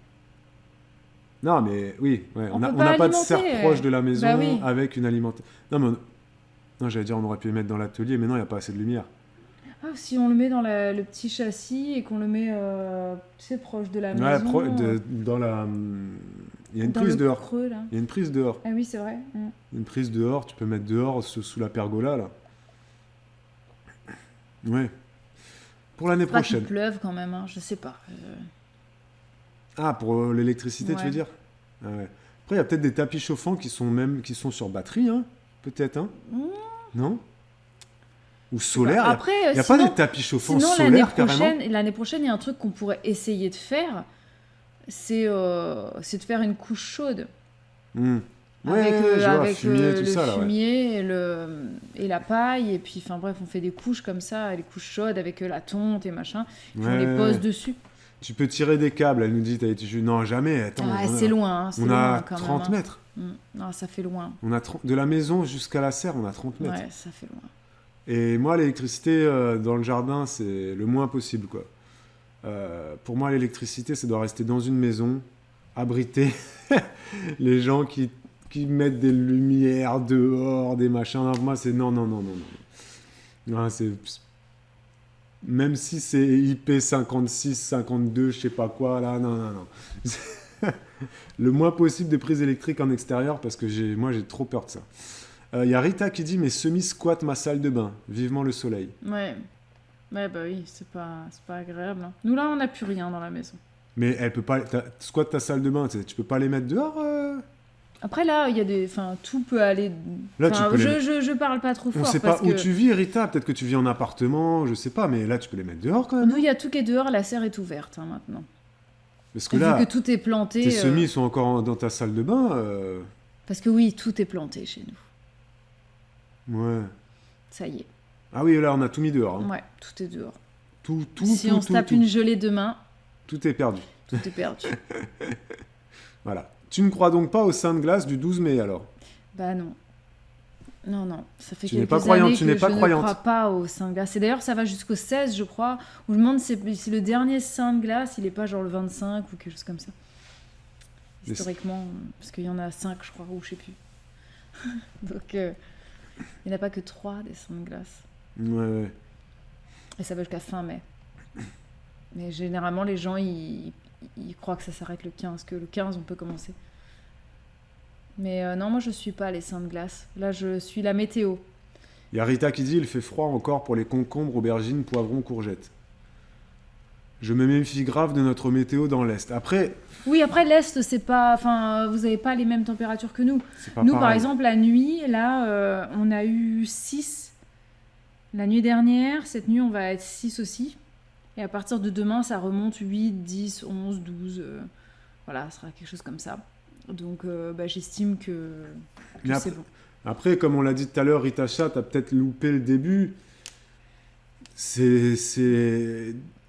Non, mais oui, ouais, on peut n'a pas pas de alimenter, serre proche de la maison bah oui. avec une alimentation. Non, mais non, j'allais dire, on aurait pu les mettre dans l'atelier, mais non, il n'y a pas assez de lumière. Ah, si on le met dans le petit châssis et qu'on le met, tu sais, proche de la Ouais, maison. dans la. Il y a une dans prise le dehors. creux, là. Il y a une prise dehors. Ah oui, c'est vrai. Une prise dehors, tu peux mettre dehors sous la pergola, là. Ouais. Pour l'année Pas qu'il prochaine. pleuve quand même, hein, je sais pas. Ah, pour l'électricité, tu Ouais. veux dire? Ah ouais. Après, il y a peut-être des tapis chauffants qui sont sur batterie, hein? Peut-être, hein? Mmh. Non? Ou solaire? Après, Il n'y a pas des tapis chauffants sinon, solaires, carrément? l'année prochaine, il y a un truc qu'on pourrait essayer de faire, c'est de faire une couche chaude. Hmm. Ouais, je vois, avec fumier, tout le ça, là, ouais. fumier et la paille, et puis, enfin bref, on fait des couches comme ça, les couches chaudes avec la tonte et machin, puis on les Ouais. pose dessus. Tu peux tirer des câbles, elle nous dit, t'as été juste... Non, jamais, attends. Ah, c'est loin, hein, c'est On loin a quand 30 même. Hein. mètres. Non, ça fait loin. On a de la maison jusqu'à la serre, on a 30 mètres. Ouais, ça fait loin. Et moi, l'électricité dans le jardin, c'est le moins possible, quoi. Pour moi, l'électricité, ça doit rester dans une maison, abrité. Les gens qui mettent des lumières dehors, des machins. Non, moi, c'est non. Non, c'est... Même si c'est IP 56, 52, je sais pas quoi, là, non. Le moins possible de prises électriques en extérieur, parce que moi, j'ai trop peur de ça. Y a Rita qui dit, mais semi-squatte ma salle de bain. Vivement le soleil. Ouais, bah oui, c'est pas agréable. Hein. Nous, là, on n'a plus rien dans la maison. Mais elle peut pas... Squatte ta salle de bain, tu peux pas les mettre dehors Après, là, il y a des... Enfin, tout peut aller... Là, tu peux je parle pas trop On fort, sait pas parce où que... tu vis, Rita. Peut-être que tu vis en appartement, je sais pas. Mais là, tu peux les mettre dehors, quand même. Nous, il y a tout qui est dehors, la serre est ouverte, hein, maintenant. Parce que Vu là, que tout est planté... tes semis sont encore dans ta salle de bain. Parce que oui, tout est planté chez nous. Ouais. Ça y est. Ah oui, là, on a tout mis dehors. Hein. Ouais, tout est dehors. Tout, Si on se tape une gelée demain, tout est perdu. tout est perdu. Voilà. Tu ne crois donc pas au Saint de glace du 12 mai, alors? Bah non. Non. Ça fait Tu n'es quelques pas croyante, années tu que n'es pas je croyante. ne crois pas au Saint de glace. Et d'ailleurs, ça va jusqu'au 16, je crois. Où je me demande si le dernier Saint de glace, il est pas genre le 25 ou quelque chose comme ça. Mais Historiquement, parce qu'il y en a 5, je crois, ou je sais plus. Donc, il n'y en a pas que 3 des Saints de glace. Ouais. Et ça va jusqu'à fin mai. Mais généralement, les gens, ils croient que ça s'arrête le 15, que le 15, on peut commencer. Mais non, moi, je suis pas les Saints de glace. Là, je suis la météo. Il y a Rita qui dit, il fait froid encore pour les concombres, aubergines, poivrons, courgettes. Je me méfie grave de notre météo dans l'Est. Après, Oui, après, l'Est, c'est pas... Enfin, vous n'avez pas les mêmes températures que nous. c'est pas Nous, par pareil. exemple, la nuit, là, on a eu 6 la nuit dernière. Cette nuit, on va être 6 aussi. Et à partir de demain, ça remonte 8, 10, 11, 12. Voilà, ce sera quelque chose comme ça. Donc, j'estime que Mais c'est bon. Après, comme on l'a dit tout à l'heure, Rita Chat, t'as peut-être loupé le début. C'est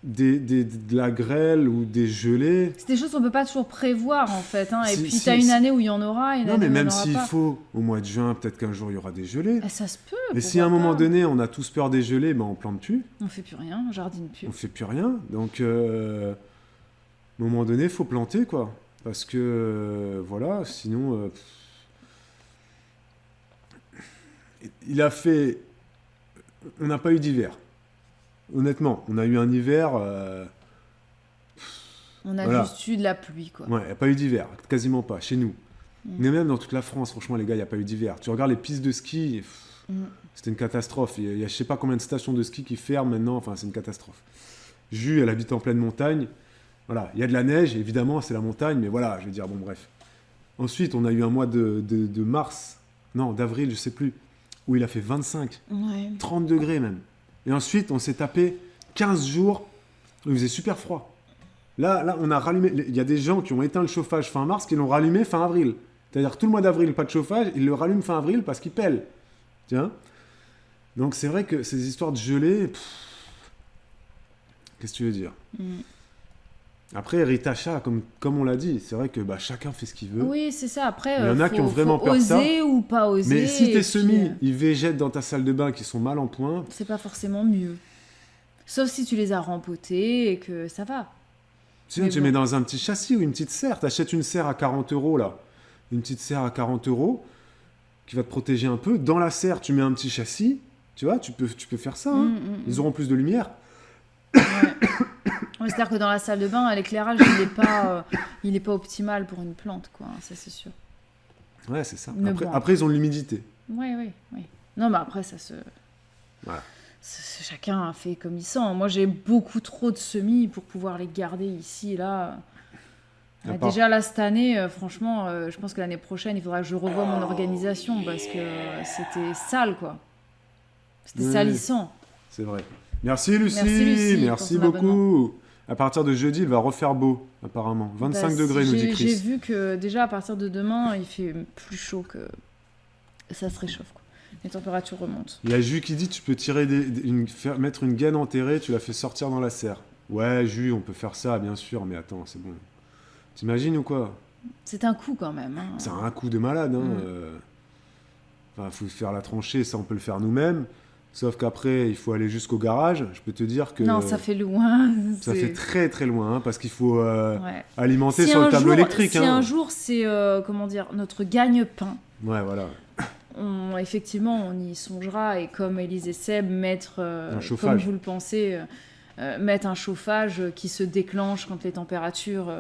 de la grêle ou des gelées. C'est des choses qu'on peut pas toujours prévoir, en fait. Hein. Et Si- puis, si- t'as une si- année où il y en aura, et une Non, année mais où il y en même aura s'il pas. faut, au mois de juin, peut-être qu'un jour, il y aura des gelées. Ah, ça se peut. Mais si à un pourquoi moment pas. donné, on a tous peur des gelées, ben on plante plus, On fait plus rien, on jardine plus. on fait plus rien. Donc, à un moment donné, il faut planter, quoi. Parce que, voilà, sinon... il a fait... On n'a pas eu d'hiver. Honnêtement, on a eu un hiver... On a Voilà. juste eu de la pluie, quoi. Ouais, il n'y a pas eu d'hiver, quasiment pas, chez nous. Mais même dans toute la France, franchement, les gars, il n'y a pas eu d'hiver. Tu regardes les pistes de ski, c'était une catastrophe. Il y a je sais pas combien de stations de ski qui ferment maintenant, enfin, c'est une catastrophe. Jus, elle habite en pleine montagne. Voilà, il y a de la neige, évidemment, c'est la montagne, mais voilà, je veux dire, bon, bref. Ensuite, on a eu un mois de mars, non, d'avril, je sais plus, où il a fait 25, Ouais. 30 degrés même. Et ensuite, on s'est tapé 15 jours où il faisait super froid. Là, on a rallumé. Il y a des gens qui ont éteint le chauffage fin mars qui l'ont rallumé fin avril. C'est-à-dire tout le mois d'avril, pas de chauffage, ils le rallument fin avril parce qu'il pèle. Tiens. Donc c'est vrai que ces histoires de gelée, qu'est-ce que tu veux dire? Après, Rita Chat, comme on l'a dit, c'est vrai que chacun fait ce qu'il veut. Oui, c'est ça. Après, Il y en a qui ont vraiment faut peur de ça. oser ou pas oser. Mais si et tes puis, semis, ils végètent dans ta salle de bain qui sont mal en point, c'est pas forcément mieux. Sauf si tu les as rempotés et que ça va. sinon Mais tu bon. mets dans un petit châssis ou une petite serre. T'achètes une serre à 40 euros là. Une petite serre à 40 euros qui va te protéger un peu. Dans la serre, tu mets un petit châssis. Tu vois, tu peux faire ça. Hein. Ils auront plus de lumière. Ouais. Ouais, c'est-à-dire que dans la salle de bain, l'éclairage, il est pas optimal pour une plante, quoi. Ça, c'est sûr. Ouais, c'est ça. Mais Après, bon. après, ils ont de l'humidité. Oui. Non, mais après, ça se... Voilà. Chacun fait comme il sent. Moi, j'ai beaucoup trop de semis pour pouvoir les garder ici, là. À part- Déjà, là, cette année, franchement, je pense que l'année prochaine, il faudra que je revoie mon organisation parce que c'était sale, quoi. C'était Oui. salissant. C'est vrai. Merci Lucie. Merci, Lucie, Merci pour ton beaucoup. À partir de jeudi, il va refaire beau, apparemment. 25 degrés, nous dit J'ai Chris. vu que déjà, à partir de demain, il fait plus chaud que... Ça se réchauffe, quoi. Les températures remontent. Il y a Jus qui dit tu peux tirer mettre une gaine enterrée, tu la fais sortir dans la serre. Ouais, Jus, on peut faire ça, bien sûr, mais attends, c'est bon. T'imagines ou quoi? C'est un coup, quand même. Hein. C'est un coup de malade. Hein. Enfin, faut faire la tranchée, ça on peut le faire nous-mêmes. Sauf qu'après, il faut aller jusqu'au garage. Je peux te dire que Non, ça fait loin. ça c'est- fait très très loin, hein, parce qu'il faut Ouais. alimenter Si sur le un tableau jour- électrique. Si hein. un jour, c'est, comment dire, notre gagne-pain, Ouais, voilà. effectivement, on y songera. Et comme Élise et Seb, mettre, comme chauffage. vous le pensez, mettre un chauffage qui se déclenche quand les températures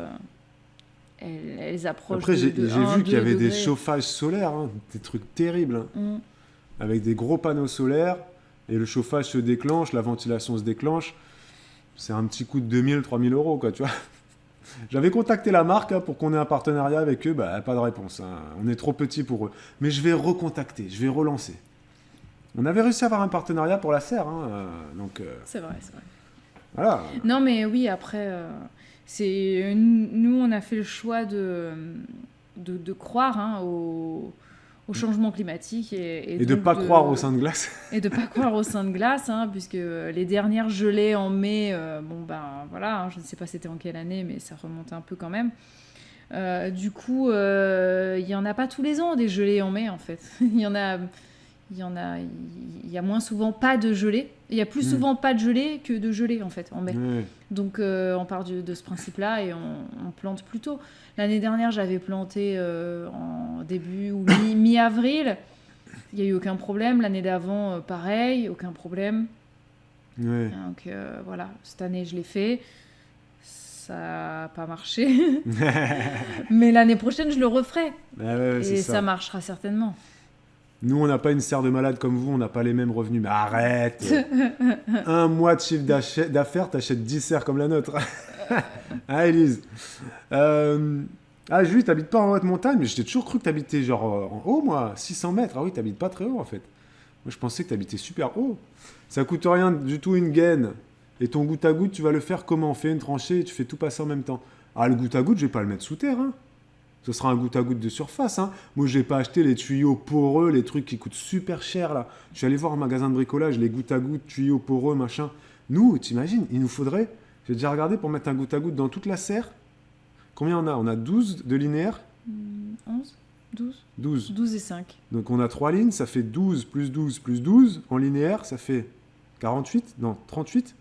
elles approchent Après, j'ai de j'ai 1, vu qu'il y 2 avait des degrés. chauffages solaires, hein, des trucs terribles, hein, Mm. avec des gros panneaux solaires, et le chauffage se déclenche, la ventilation se déclenche. C'est un petit coût de 2000, 3000 euros, quoi, tu vois. J'avais contacté la marque hein, pour qu'on ait un partenariat avec eux, pas de réponse. Hein. On est trop petit pour eux. Mais je vais recontacter, je vais relancer. On avait réussi à avoir un partenariat pour la serre, hein, donc C'est vrai. voilà. Non, mais oui, après, nous, on a fait le choix de croire hein, au changement climatique et Et de donc pas croire au sein de glace. et de pas croire au sein de glace, hein, puisque les dernières gelées en mai, voilà, hein, je ne sais pas c'était en quelle année, mais ça remonte un peu quand même. Du coup, il y en a pas tous les ans des gelées en mai en fait. Il y a moins souvent pas de gelée. Il y a plus souvent pas de gelée que de gelée en fait en mai. Ouais. Donc on part de ce principe-là et on plante plus tôt. L'année dernière, j'avais planté en début ou mi-avril. Il n'y a eu aucun problème. L'année d'avant, pareil, aucun problème. Ouais. Donc voilà, cette année, je l'ai fait. Ça n'a pas marché. Mais l'année prochaine, je le referai. Ouais, c'est Et ça. ça marchera certainement. Nous, on n'a pas une serre de malade comme vous, on n'a pas les mêmes revenus. Mais arrête. Un mois de chiffre d'affaires, t'achètes 10 serres comme la nôtre. Ah, Élise. Julie, t'habites pas en haute montagne, mais j'étais toujours cru que t'habitais genre en haut, moi. 600 mètres. Ah oui, t'habites pas très haut, en fait. Moi, je pensais que t'habitais super haut. Ça coûte rien du tout une gaine. Et ton goutte à goutte, tu vas le faire comment? On fait une tranchée et tu fais tout passer en même temps. Ah, le goutte à goutte, je vais pas le mettre sous terre, hein. Ce sera un goutte à goutte de surface. Hein. Moi, je n'ai pas acheté les tuyaux poreux, les trucs qui coûtent super cher. Là. Je suis allé voir un magasin de bricolage, les gouttes à gouttes, tuyaux poreux, machin. Nous, t'imagines, il nous faudrait... J'ai déjà regardé pour mettre un goutte à goutte dans toute la serre. Combien on a? On a 12 de linéaire. 11 12 12. 12 et 5. Donc on a 3 lignes, ça fait 12 plus 12 plus 12. En linéaire, ça fait 48. Non, 38.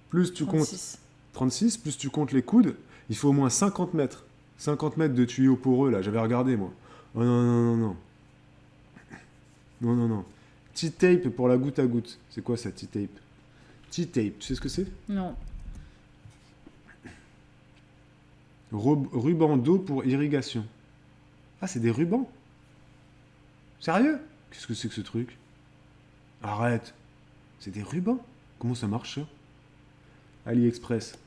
Plus tu comptes 36. 36, plus tu comptes les coudes. Il faut au moins 50 mètres. 50 mètres de tuyaux poreux, là, j'avais regardé, moi. Oh non, non, non, non. Non, non, non. T-tape pour la goutte à goutte. C'est quoi ça, T-tape? T-tape, tu sais ce que c'est? Non. Ruban d'eau pour irrigation. Ah, c'est des rubans? Sérieux? Qu'est-ce que c'est que ce truc? Arrête. C'est des rubans? Comment ça marche, ça? AliExpress.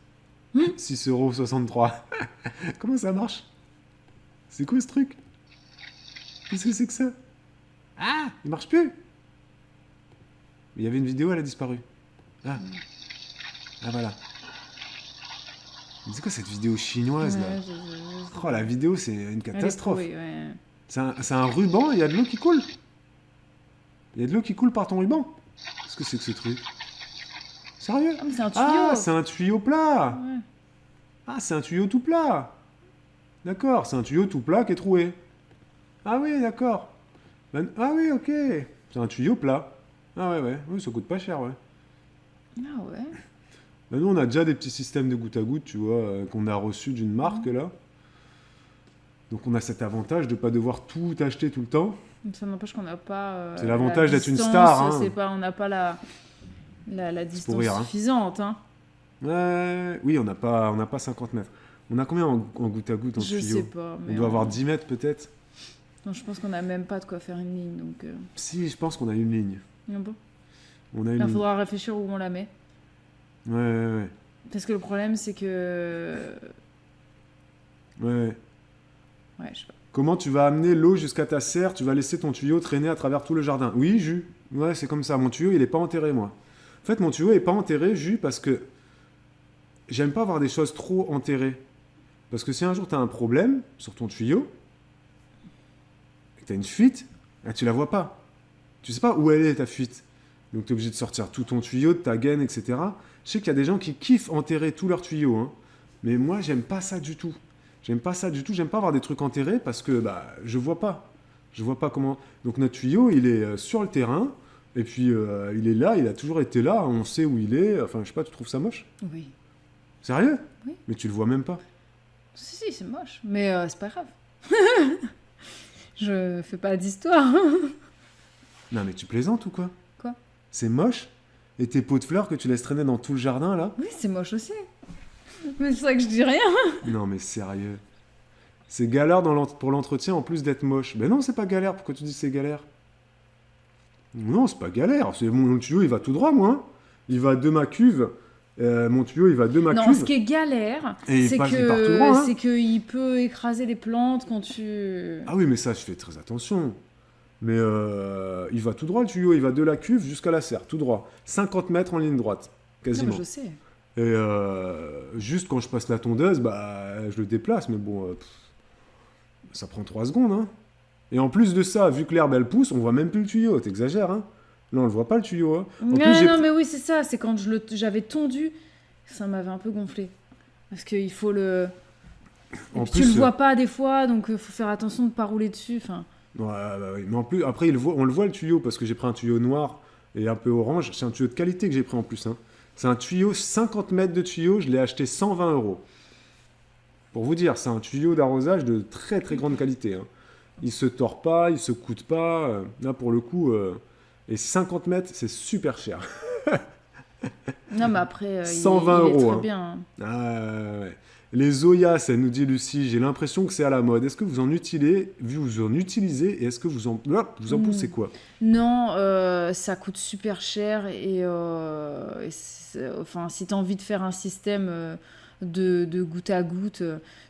6,63 €. Comment ça marche? C'est quoi ce truc? Qu'est-ce que c'est que ça? Ah, il marche plus. Il y avait une vidéo, elle a disparu. Ah, ah voilà. Mais c'est quoi cette vidéo chinoise là? Ouais, Oh, la vidéo, c'est une Elle est catastrophe. pourrie, ouais. C'est un ruban, il y a de l'eau qui coule. Il y a de l'eau qui coule par ton ruban. Qu'est-ce que c'est que ce truc? Sérieux? Ah, mais c'est un tuyau. Ah, c'est un tuyau plat. Ouais. Ah, c'est un tuyau tout plat. D'accord, c'est un tuyau tout plat qui est troué. Ah oui, d'accord. Ah oui, ok. C'est un tuyau plat. Ah ouais, ouais. Oui, ça coûte pas cher, ouais. Ah ouais. Nous, on a déjà des petits systèmes de goutte à goutte, tu vois, qu'on a reçus d'une marque, là. Donc, on a cet avantage de ne pas devoir tout acheter tout le temps. Ça n'empêche qu'on n'a pas. C'est l'avantage la d'être une distance, star, hein. C'est pas, on n'a pas la distance rire, hein. suffisante. Hein. Ouais, oui, on n'a pas 50 mètres. On a combien en goutte à goutte, en Je tuyau? sais pas. On doit avoir 10 mètres, peut-être? Non, je pense qu'on n'a même pas de quoi faire une ligne. Donc, Si, je pense qu'on a une ligne. ah bon. On a une Il ligne. faudra réfléchir où on la met. Ouais, ouais, Parce que le problème, c'est que. ouais. Ouais. Ouais, je sais pas. Comment tu vas amener l'eau jusqu'à ta serre? Tu vas laisser ton tuyau traîner à travers tout le jardin. Oui, Jus. Ouais, c'est comme ça. Mon tuyau, il est pas enterré, moi. En fait, mon tuyau est pas enterré, Jus, parce que j'aime pas avoir des choses trop enterrées. Parce que si un jour tu as un problème sur ton tuyau, et que tu as une fuite, là, tu la vois pas. Tu sais pas où elle est, ta fuite. Donc tu es obligé de sortir tout ton tuyau, de ta gaine, etc. Je sais qu'il y a des gens qui kiffent enterrer tous leurs tuyaux. Hein. Mais moi, j'aime pas ça du tout. J'aime pas ça du tout. J'aime pas avoir des trucs enterrés parce que bah, je vois pas. Je vois pas comment. Donc notre tuyau, il est sur le terrain. Et puis il est là, il a toujours été là. On sait où il est. Enfin, je sais pas, tu trouves ça moche? Oui. Sérieux? Oui. Mais tu le vois même pas. Si, c'est moche. Mais c'est pas grave. Je fais pas d'histoire. Non, mais tu plaisantes ou quoi? Quoi? C'est moche? Et tes pots de fleurs que tu laisses traîner dans tout le jardin, là? Oui, c'est moche aussi. Mais c'est ça que je dis rien. Non, mais sérieux. C'est galère pour l'entretien en plus d'être moche. Ben non, c'est pas galère. Pourquoi tu dis que c'est galère? Non, c'est pas galère. Mon tuyau, il va tout droit, moi. Hein. Il va de ma cuve. Mon tuyau, il va de ma Non, cuve. ce qui est galère, Et il c'est part tout droit, hein. qu'il peut écraser les plantes quand tu... Ah oui, mais ça, je fais très attention. Mais il va tout droit, le tuyau. Il va de la cuve jusqu'à la serre, tout droit. 50 mètres en ligne droite, Non, quasiment. mais je sais. Et juste quand je passe la tondeuse, bah, je le déplace. Mais bon, ça prend 3 secondes. Hein. Et en plus de ça, vu que l'herbe, elle pousse, on voit même plus le tuyau. T'exagères, hein? Là, on le voit pas, le tuyau. Hein. En plus, Non, mais oui, c'est ça. C'est quand j'avais tondu, ça m'avait un peu gonflé. Parce qu'il faut le... Et En puis plus, tu le vois pas des fois, donc il faut faire attention de pas rouler dessus. Enfin, ouais, bah oui. Mais en plus, après, on le voit le tuyau, parce que j'ai pris un tuyau noir et un peu orange. C'est un tuyau de qualité que j'ai pris en plus. Hein. C'est un tuyau, 50 mètres de tuyau, je l'ai acheté 120 €. Pour vous dire, c'est un tuyau d'arrosage de très très grande qualité. Hein. Il se tord pas, il se coûte pas. Là, pour le coup, et 50 mètres, c'est super cher. non, mais après, 120 il est €, très hein. bien. Hein. Ah, ouais. Les Zoyas, elle nous dit Lucie, j'ai l'impression que c'est à la mode. Est-ce que vous en utilisez et est-ce que vous en poussez quoi? Non, ça coûte super cher enfin, si tu as envie de faire un système de goutte à goutte,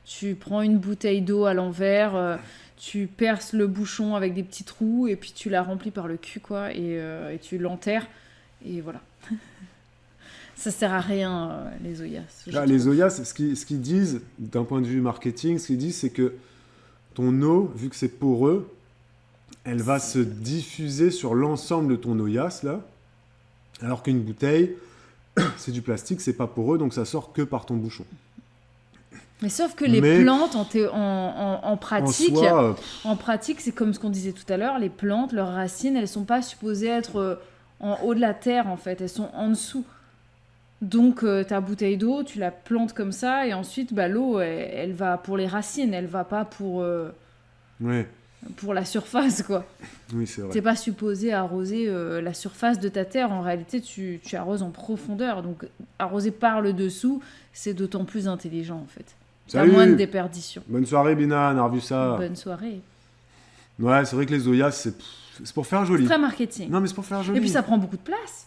tu prends une bouteille d'eau à l'envers, tu perces le bouchon avec des petits trous et puis tu la remplis par le cul, quoi, et tu l'enterres, et voilà. Ça sert à rien, les Zoyas. Les Zoyas, ce qu'ils disent, d'un point de vue marketing, ce qu'ils disent, c'est que ton eau, vu que c'est poreux, elle va se diffuser sur l'ensemble de ton Oyas, là. Alors qu'une bouteille, c'est du plastique, c'est pas poreux, donc ça sort que par ton bouchon. Mais sauf que les plantes, en pratique, en pratique, c'est comme ce qu'on disait tout à l'heure, les plantes, leurs racines, elles sont pas supposées être en haut de la terre, en fait, elles sont en dessous. Donc ta bouteille d'eau, tu la plantes comme ça, et ensuite, bah, l'eau, elle va pour les racines, elle va pas pour... Ouais. pour la surface, quoi. Oui, c'est vrai. T'es pas supposé arroser la surface de ta terre. En réalité, tu arroses en profondeur. Donc, arroser par le dessous, c'est d'autant plus intelligent, en fait. T'as Salut. moins de déperdition. Bonne soirée, Binan, on a revu ça. Bonne soirée. Ouais, c'est vrai que les zoyas, c'est pour faire joli. Très marketing. Non, mais c'est pour faire joli. Et puis, ça prend beaucoup de place.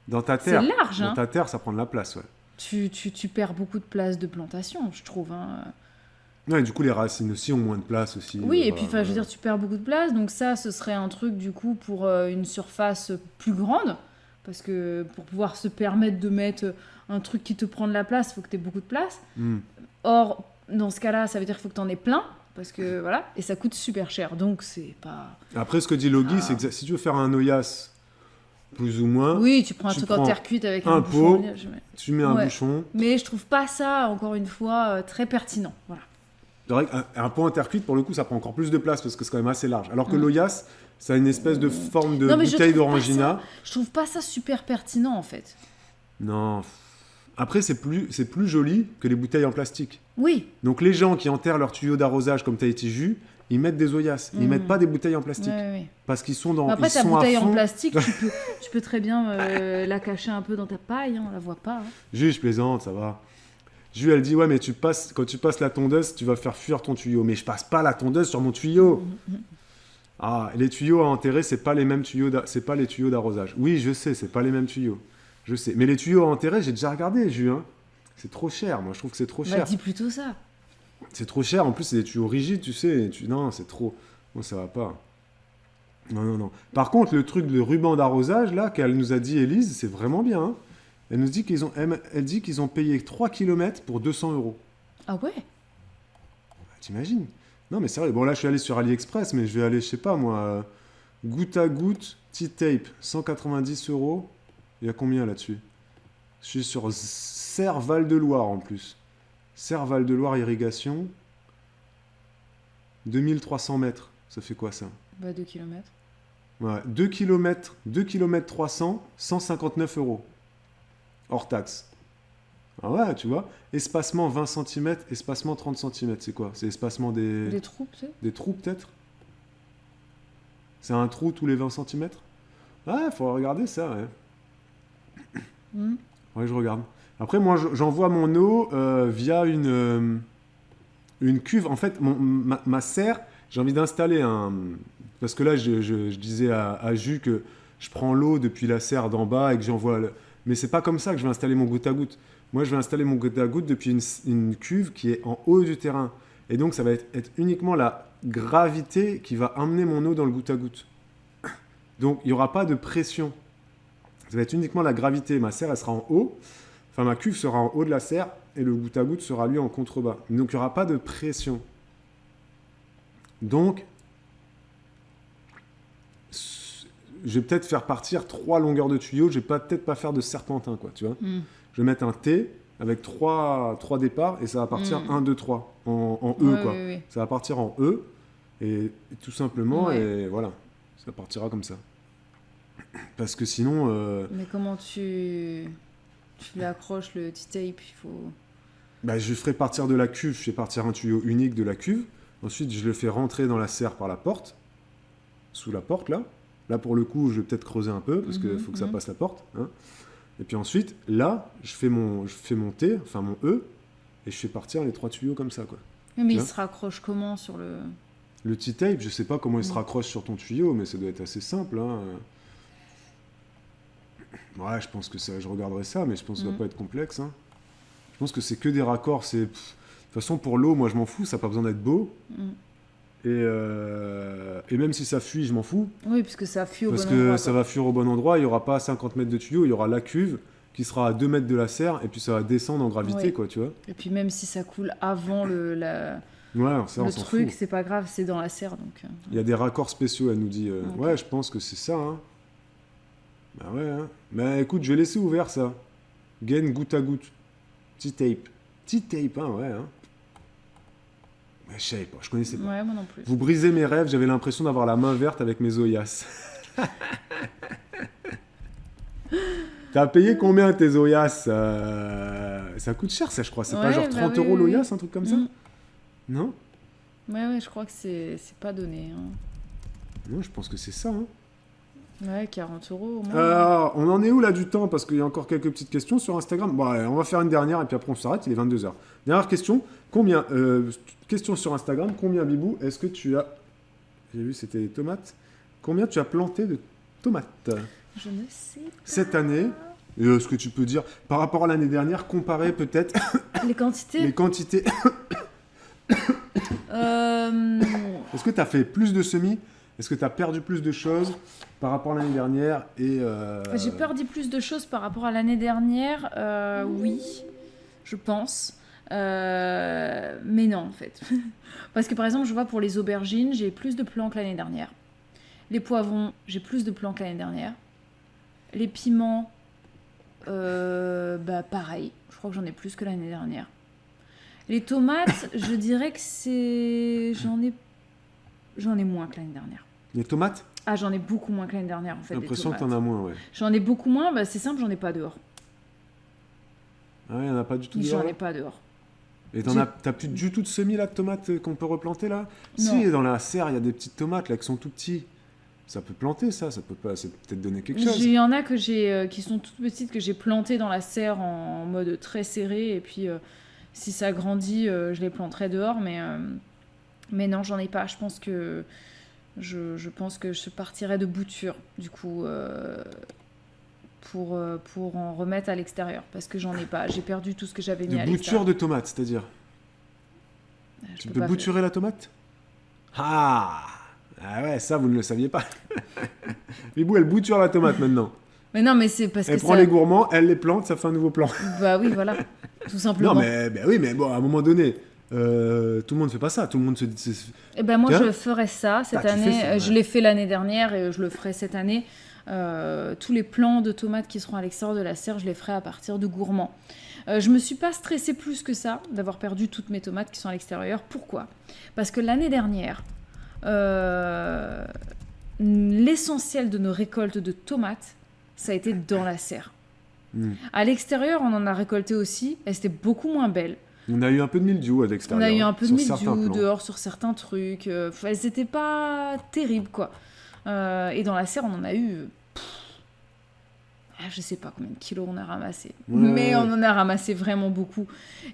Dans ta C'est terre. large, Dans hein. ta terre, ça prend de la place, ouais. Tu perds beaucoup de place de plantation, je trouve. Hein. Ouais, et du coup, les racines aussi ont moins de place aussi. Oui, et puis, je veux dire, tu perds beaucoup de place. Donc ça, ce serait un truc, du coup, pour une surface plus grande. Parce que pour pouvoir se permettre de mettre un truc qui te prend de la place, il faut que tu aies beaucoup de place. Or, dans ce cas-là, ça veut dire qu'il faut que tu en aies plein. Parce que, voilà, et ça coûte super cher. Donc, c'est pas... Après, ce que dit Logi, c'est que si tu veux faire un noyas plus ou moins, Oui, tu prends un tu truc prends en terre cuite avec un un pot. bouchon. tu mets un Ouais. bouchon. Mais je trouve pas ça, encore une fois, très pertinent. Voilà. C'est vrai qu'un pot en terre cuite, pour le coup, ça prend encore plus de place parce que c'est quand même assez large. Alors que l'oyas, ça a une espèce de forme de Non, mais je bouteille trouve pas d'orangina. Je trouve pas ça super pertinent, en fait. Non. Après, c'est plus joli que les bouteilles en plastique. Oui, Donc les gens qui enterrent leurs tuyaux d'arrosage comme Tahiti Jus, ils mettent des oyas. Ils mettent pas des bouteilles en plastique. ouais. Parce qu'ils sont dans. Après, ils ta sont bouteille à fond. en plastique, tu peux très bien la cacher un peu dans ta paille, hein, on la voit pas. Hein. Jus, je plaisante, ça va. Jus, elle dit ouais, mais quand tu passes la tondeuse, tu vas faire fuir ton tuyau. Mais je passe pas la tondeuse sur mon tuyau. Ah, les tuyaux à enterrer, c'est pas les mêmes tuyaux, c'est pas les tuyaux d'arrosage. Oui, je sais, c'est pas les mêmes tuyaux. Je sais. Mais les tuyaux à enterrer, j'ai déjà regardé, Jus. Hein. C'est trop cher. Moi, je trouve que c'est trop Bah, cher. dis plutôt ça. C'est trop cher. En plus, c'est des tuyaux rigides, tu sais. Non, c'est trop. Non, ça va pas. Non. Par contre, le truc de ruban d'arrosage, là, qu'elle nous a dit, Élise, c'est vraiment bien. Hein. Elle nous dit elle dit qu'ils ont payé 3 km pour 200 €. Ah ouais? T'imagines? Non, mais c'est vrai. Bon, là, je suis allé sur AliExpress, mais je vais aller, je sais pas, moi, goutte à goutte, T-tape, 190 €. Il y a combien là-dessus? Je suis sur Serre Val-de-Loire, en plus. Serre Val-de-Loire irrigation. 2300 mètres. Ça fait quoi, ça? Bah 2 km. Ouais, 2 km 300, 159 €. Hors taxe. Ah ouais, tu vois. Espacement 20 cm, espacement 30 cm. C'est quoi? C'est espacement Des trous, tu sais? des trous, peut-être? C'est un trou tous les 20 cm? Ah, il faut regarder ça, ouais. Ouais, je regarde. Après, moi, j'envoie mon eau via une cuve. En fait, ma serre, j'ai envie d'installer un... Parce que là, je disais à Jus que je prends l'eau depuis la serre d'en bas et que j'envoie... Mais c'est pas comme ça que je vais installer mon goutte à goutte. Moi, je vais installer mon goutte à goutte depuis une cuve qui est en haut du terrain. Et donc, ça va être uniquement la gravité qui va amener mon eau dans le goutte à goutte. Donc, il n'y aura pas de pression. Ça va être uniquement la gravité. Ma serre, elle sera en haut. Enfin, ma cuve sera en haut de la serre et le goutte à goutte sera, lui, en contrebas. Donc, il n'y aura pas de pression. Donc, je vais peut-être faire partir 3 longueurs de tuyaux. Je vais peut-être pas faire de serpentin, quoi, tu vois. Je vais mettre un T avec 3 départs et ça va partir 1, 2, 3 en E, Ouais, quoi. ouais. Ça va partir en E et tout simplement, Ouais. et voilà, ça partira comme ça. Parce que sinon, Mais comment tu l'accroches le T-tape? Il faut... bah, je ferai partir de la cuve, je fais partir un tuyau unique de la cuve. Ensuite, je le fais rentrer dans la serre par la porte, sous la porte, là. Là, pour le coup, je vais peut-être creuser un peu, parce qu'il faut que ça passe la porte. Hein. Et puis ensuite, là, je fais mon T, enfin mon E, et je fais partir les 3 tuyaux comme ça, quoi. Oui, mais il Tiens. se raccroche comment sur le... Le T-tape, je sais pas comment il se raccroche sur ton tuyau, mais ça doit être assez simple. Hein. Ouais, je pense que ça, je regarderai ça, mais je pense que ça doit pas être complexe. Hein. Je pense que c'est que des raccords. De toute façon, pour l'eau, moi, je m'en fous, ça n'a pas besoin d'être beau. Et même si ça fuit, je m'en fous. Oui, puisque ça fuit au Parce bon que endroit. ça quoi. va fuir au bon endroit, il n'y aura pas 50 mètres de tuyau, il y aura la cuve qui sera à 2 mètres de la serre, et puis ça va descendre en gravité, Ouais. quoi, tu vois. Et puis même si ça coule avant le Ouais, ça, on s'en truc, fout. c'est pas grave, c'est dans la serre. Donc, Il y a des raccords spéciaux, elle nous dit. Ok. Ouais, je pense que c'est ça. Hein. Bah ouais. Hein. Mais écoute, je vais laisser ouvert ça. Gain goutte à goutte. T-tape. T-tape, hein, ouais. Hein. Mais je savais pas, je connaissais pas. Ouais, moi non plus. Vous brisez mes rêves, j'avais l'impression d'avoir la main verte avec mes oyas. T'as payé combien tes oyas? Ça coûte cher, ça, je crois. C'est pas Ouais, genre bah 30 oui, € oui, l'oyas, oui. un truc comme ça? Non? Ouais, je crois que c'est pas donné. Hein. Non, je pense que c'est ça. Hein. Ouais, 40 € au moins. Alors, on en est où là du temps? Parce qu'il y a encore quelques petites questions sur Instagram. Bon, allez, on va faire une dernière et puis après on s'arrête, il est 22h. Dernière question. Combien question sur Instagram. Combien, Bibou, est-ce que tu as... J'ai vu, c'était des tomates. Combien tu as planté de tomates Je ne sais pas. cette année? Et ce que tu peux dire par rapport à l'année dernière, comparer peut-être Les quantités les quantités. Est-ce que tu as fait plus de semis? Est-ce que tu as perdu plus de choses par rapport à l'année dernière J'ai perdu plus de choses par rapport à l'année dernière. Oui, je pense. Mais non, en fait. Parce que par exemple, je vois pour les aubergines, j'ai plus de plants que l'année dernière. Les poivrons, j'ai plus de plants que l'année dernière. Les piments, pareil. Je crois que j'en ai plus que l'année dernière. Les tomates, je dirais que c'est... J'en ai moins que l'année dernière. Les tomates? Ah, j'en ai beaucoup moins que l'année dernière, en fait. J'ai l'impression que tu en as moins, ouais. J'en ai beaucoup moins, c'est simple, j'en ai pas dehors. Ah ouais, il n'y en a pas du tout dehors. J'en Là ai pas dehors. Et t'as plus du tout de semis là de tomates qu'on peut replanter là? Non. Si, dans la serre, il y a des petites tomates là qui sont tout petits. Ça peut planter ça peut pas, ça peut peut-être donner quelque chose. Il y en a que qui sont toutes petites, que j'ai plantées dans la serre en mode très serré, et puis si ça grandit, je les planterai dehors, mais non, j'en ai pas. Je pense que je partirai de bouture, du coup, pour en remettre à l'extérieur, parce que j'en ai pas. J'ai perdu tout ce que j'avais mis à De l'extérieur. bouture de tomates, c'est-à-dire Je tu peux peux pas bouturer la tomate? Ah ouais, ça vous ne le saviez pas. Bibou, elle bouture la tomate maintenant. Mais non, mais c'est parce Elle que prend les gourmands, elle les plante, ça fait un nouveau plan. Bah oui, voilà, tout simplement. Non, oui, mais bon, à un moment donné, tout le monde fait pas ça. Tout le monde se dit. Eh ben moi, Tiens. je ferai ça cette Ah, tu fais année. ça, ouais. Je l'ai fait l'année dernière et je le ferai cette année. Tous les plants de tomates qui seront à l'extérieur de la serre, je les ferai à partir de gourmands. Je me suis pas stressée plus que ça d'avoir perdu toutes mes tomates qui sont à l'extérieur. Pourquoi? Parce que l'année dernière, l'essentiel de nos récoltes de tomates, ça a été dans la serre. À l'extérieur, on en a récolté aussi. Elles étaient beaucoup moins belles. On a eu un peu de mildiou à l'extérieur. On a eu un peu de sur certains mildiou plans. dehors sur certains trucs. Elles n'étaient pas terribles, quoi. Et dans la serre, on en a eu... je sais pas combien de kilos on a ramassé. Mais on en a ramassé vraiment beaucoup.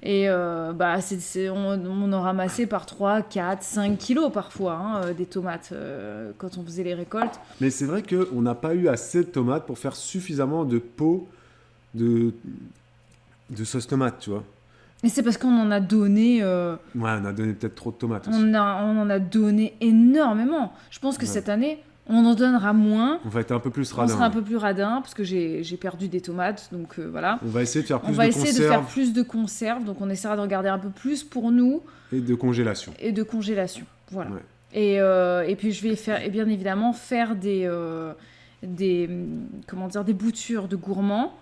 Et on en ramassait par 3, 4, 5 kilos parfois, des tomates, quand on faisait les récoltes. Mais c'est vrai qu'on n'a pas eu assez de tomates pour faire suffisamment de pots de sauce tomate, tu vois. Et c'est parce qu'on en a donné... Ouais, on a donné peut-être trop de tomates aussi. on en a donné énormément. Je pense que cette année, on en donnera moins. On va être un peu plus On radin. sera un peu plus radin, parce que j'ai perdu des tomates, donc voilà. On va essayer de faire plus On va de essayer de conserves faire plus de conserves, donc on essaiera de regarder un peu plus pour nous et de congélation. et de congélation. Voilà. Ouais. Et puis je vais faire, et bien évidemment, faire des boutures de gourmands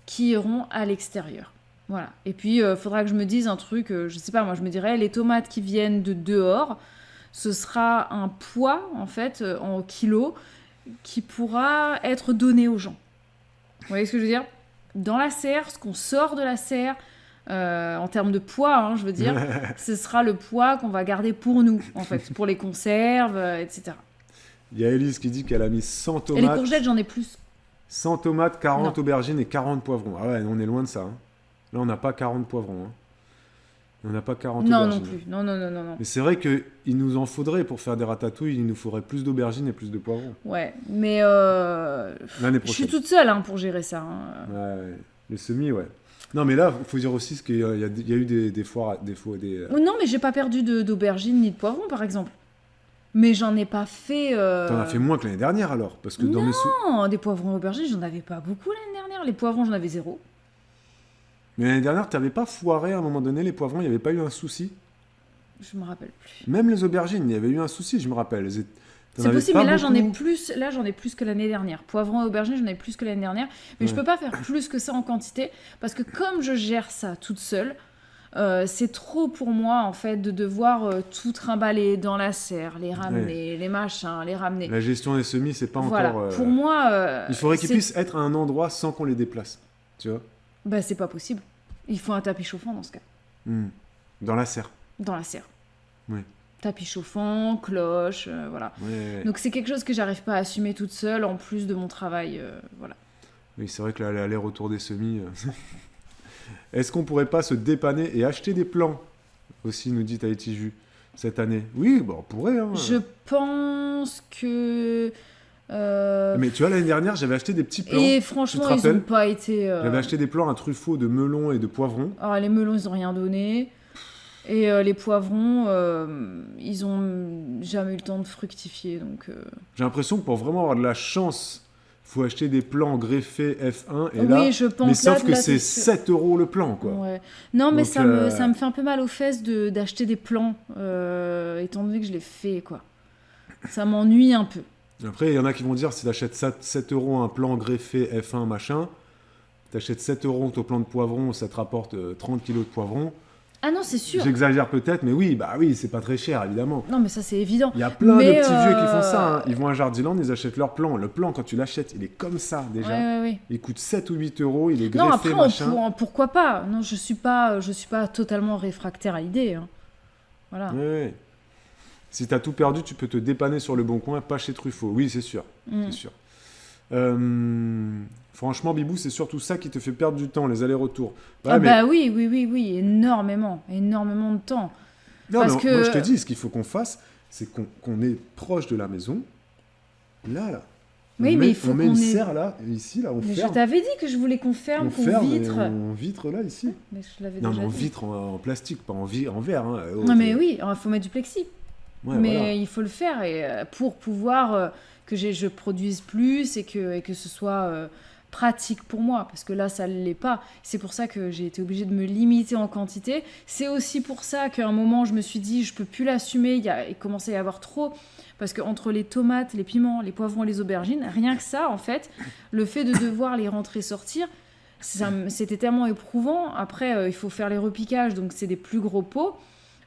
qui iront à l'extérieur. Voilà. Et puis il faudra que je me dise un truc, je sais pas, moi je me dirais, les tomates qui viennent de dehors, ce sera un poids, en fait, en kilos, qui pourra être donné aux gens. Vous voyez ce que je veux dire? Dans la serre, ce qu'on sort de la serre, en termes de poids, je veux dire, ce sera le poids qu'on va garder pour nous, en fait, pour les conserves, etc. Il y a Elise qui dit qu'elle a mis 100 tomates. Et les courgettes, j'en ai plus. 100 tomates, 40 Non. aubergines et 40 poivrons. Ah ouais, on est loin de ça. Hein. Là, on n'a pas 40 poivrons. Hein. On n'a pas 40 Non, aubergines. non plus. Non. Mais c'est vrai qu'il nous en faudrait pour faire des ratatouilles, il nous faudrait plus d'aubergines et plus de poivrons. Ouais, mais L'année je prochaine. suis toute seule pour gérer ça. Hein. Ouais, les semis, ouais. Non, mais là, il faut dire aussi qu'il y a eu des foires, Non, mais j'ai pas perdu d'aubergines ni de poivrons, par exemple. Mais j'en ai pas fait... T'en as fait moins que l'année dernière, alors parce que dans mes Non, des poivrons aubergines, j'en avais pas beaucoup l'année dernière. Les poivrons, j'en avais 0. Mais l'année dernière, t'avais pas foiré à un moment donné les poivrons, il n'y avait pas eu un souci. Je me rappelle plus. Même les aubergines, il y avait eu un souci, je me rappelle. C'est possible, mais là j'en ai plus que l'année dernière. Poivrons et aubergines, j'en ai plus que l'année dernière. Mais je peux pas faire plus que ça en quantité, parce que comme je gère ça toute seule, c'est trop pour moi en fait de devoir tout trimballer dans la serre, les ramener, les machins, les ramener. La gestion des semis, c'est pas Voilà. encore... Pour moi... il faudrait qu'ils puissent être à un endroit sans qu'on les déplace, tu vois. Bah c'est pas possible. Il faut un tapis chauffant dans ce cas. Dans la serre. Dans la serre. Oui. tapis chauffant, cloche, voilà. Ouais. Donc c'est quelque chose que j'arrive pas à assumer toute seule, en plus de mon travail, voilà. Oui, c'est vrai que l'aller-retour des semis... Est-ce qu'on pourrait pas se dépanner et acheter des plants aussi, nous dit Tahiti Jus, cette année? Oui, bon, on pourrait. Hein. Je pense que... Mais tu vois, l'année dernière, j'avais acheté des petits plants. Et Tu te franchement, ils rappelles ont pas été... J'avais acheté des plants à truffaut de melons et de poivrons. Alors, les melons, ils ont rien donné. Et les poivrons, ils ont jamais eu le temps de fructifier. Donc, J'ai l'impression que pour vraiment avoir de la chance, il faut acheter des plants greffés F1. Et oui, là, je pense. mais Là, sauf que là, c'est sûr. 7 € le plant, quoi. Ouais. Non, mais Donc, ça me fait un peu mal aux fesses d'acheter des plants, étant donné que je l'ai fait, quoi. Ça m'ennuie un peu. Après, il y en a qui vont dire, si tu achètes 7 € un plant greffé F1, machin, tu achètes 7 € ton plant de poivron, ça te rapporte 30 kilos de poivron. Ah non, c'est sûr. J'exagère peut-être, mais oui, bah oui, c'est pas très cher, évidemment. Non, mais ça, c'est évident. Il y a plein Mais, de petits vieux qui font ça. Hein. Ils vont à Jardiland, ils achètent leur plant. Le plant, quand tu l'achètes, il est comme ça, déjà. Ouais. Il coûte 7 ou 8 €, il est greffé, Non, après, machin. pourquoi pas? Non, je suis pas totalement réfractaire à l'idée. Hein. Voilà. Ouais. Si t'as tout perdu, tu peux te dépanner sur le bon coin, pas chez Truffaut. Oui, c'est sûr. Mm. C'est sûr. Franchement, Bibou, c'est surtout ça qui te fait perdre du temps, les allers-retours. Ouais, Ah mais... bah oui, énormément de temps. Non, parce mais que- moi, je te dis, ce qu'il faut qu'on fasse, c'est qu'on est proche de la maison. Là. Oui, mais il faut on met qu'on une ait- serre là, et ici, là, on Mais je ferme. t'avais dit que je voulais qu'on ferme, On qu'on ferme et vitre. on vitre là, ici. Mais je l'avais Non, déjà mais on dit. vitre en plastique, pas en verre. Hein. Non, mais oui, il faut mettre du plexi. Ouais, mais voilà. il faut le faire et, pour pouvoir que je produise plus et que ce soit pratique pour moi. Parce que là, ça ne l'est pas. C'est pour ça que j'ai été obligée de me limiter en quantité. C'est aussi pour ça qu'à un moment, je me suis dit, je peux plus l'assumer. Il commençait à y avoir trop. Parce qu'entre les tomates, les piments, les poivrons et les aubergines, rien que ça, en fait, le fait de devoir les rentrer sortir, c'était tellement éprouvant. Après, il faut faire les repiquages, donc c'est des plus gros pots.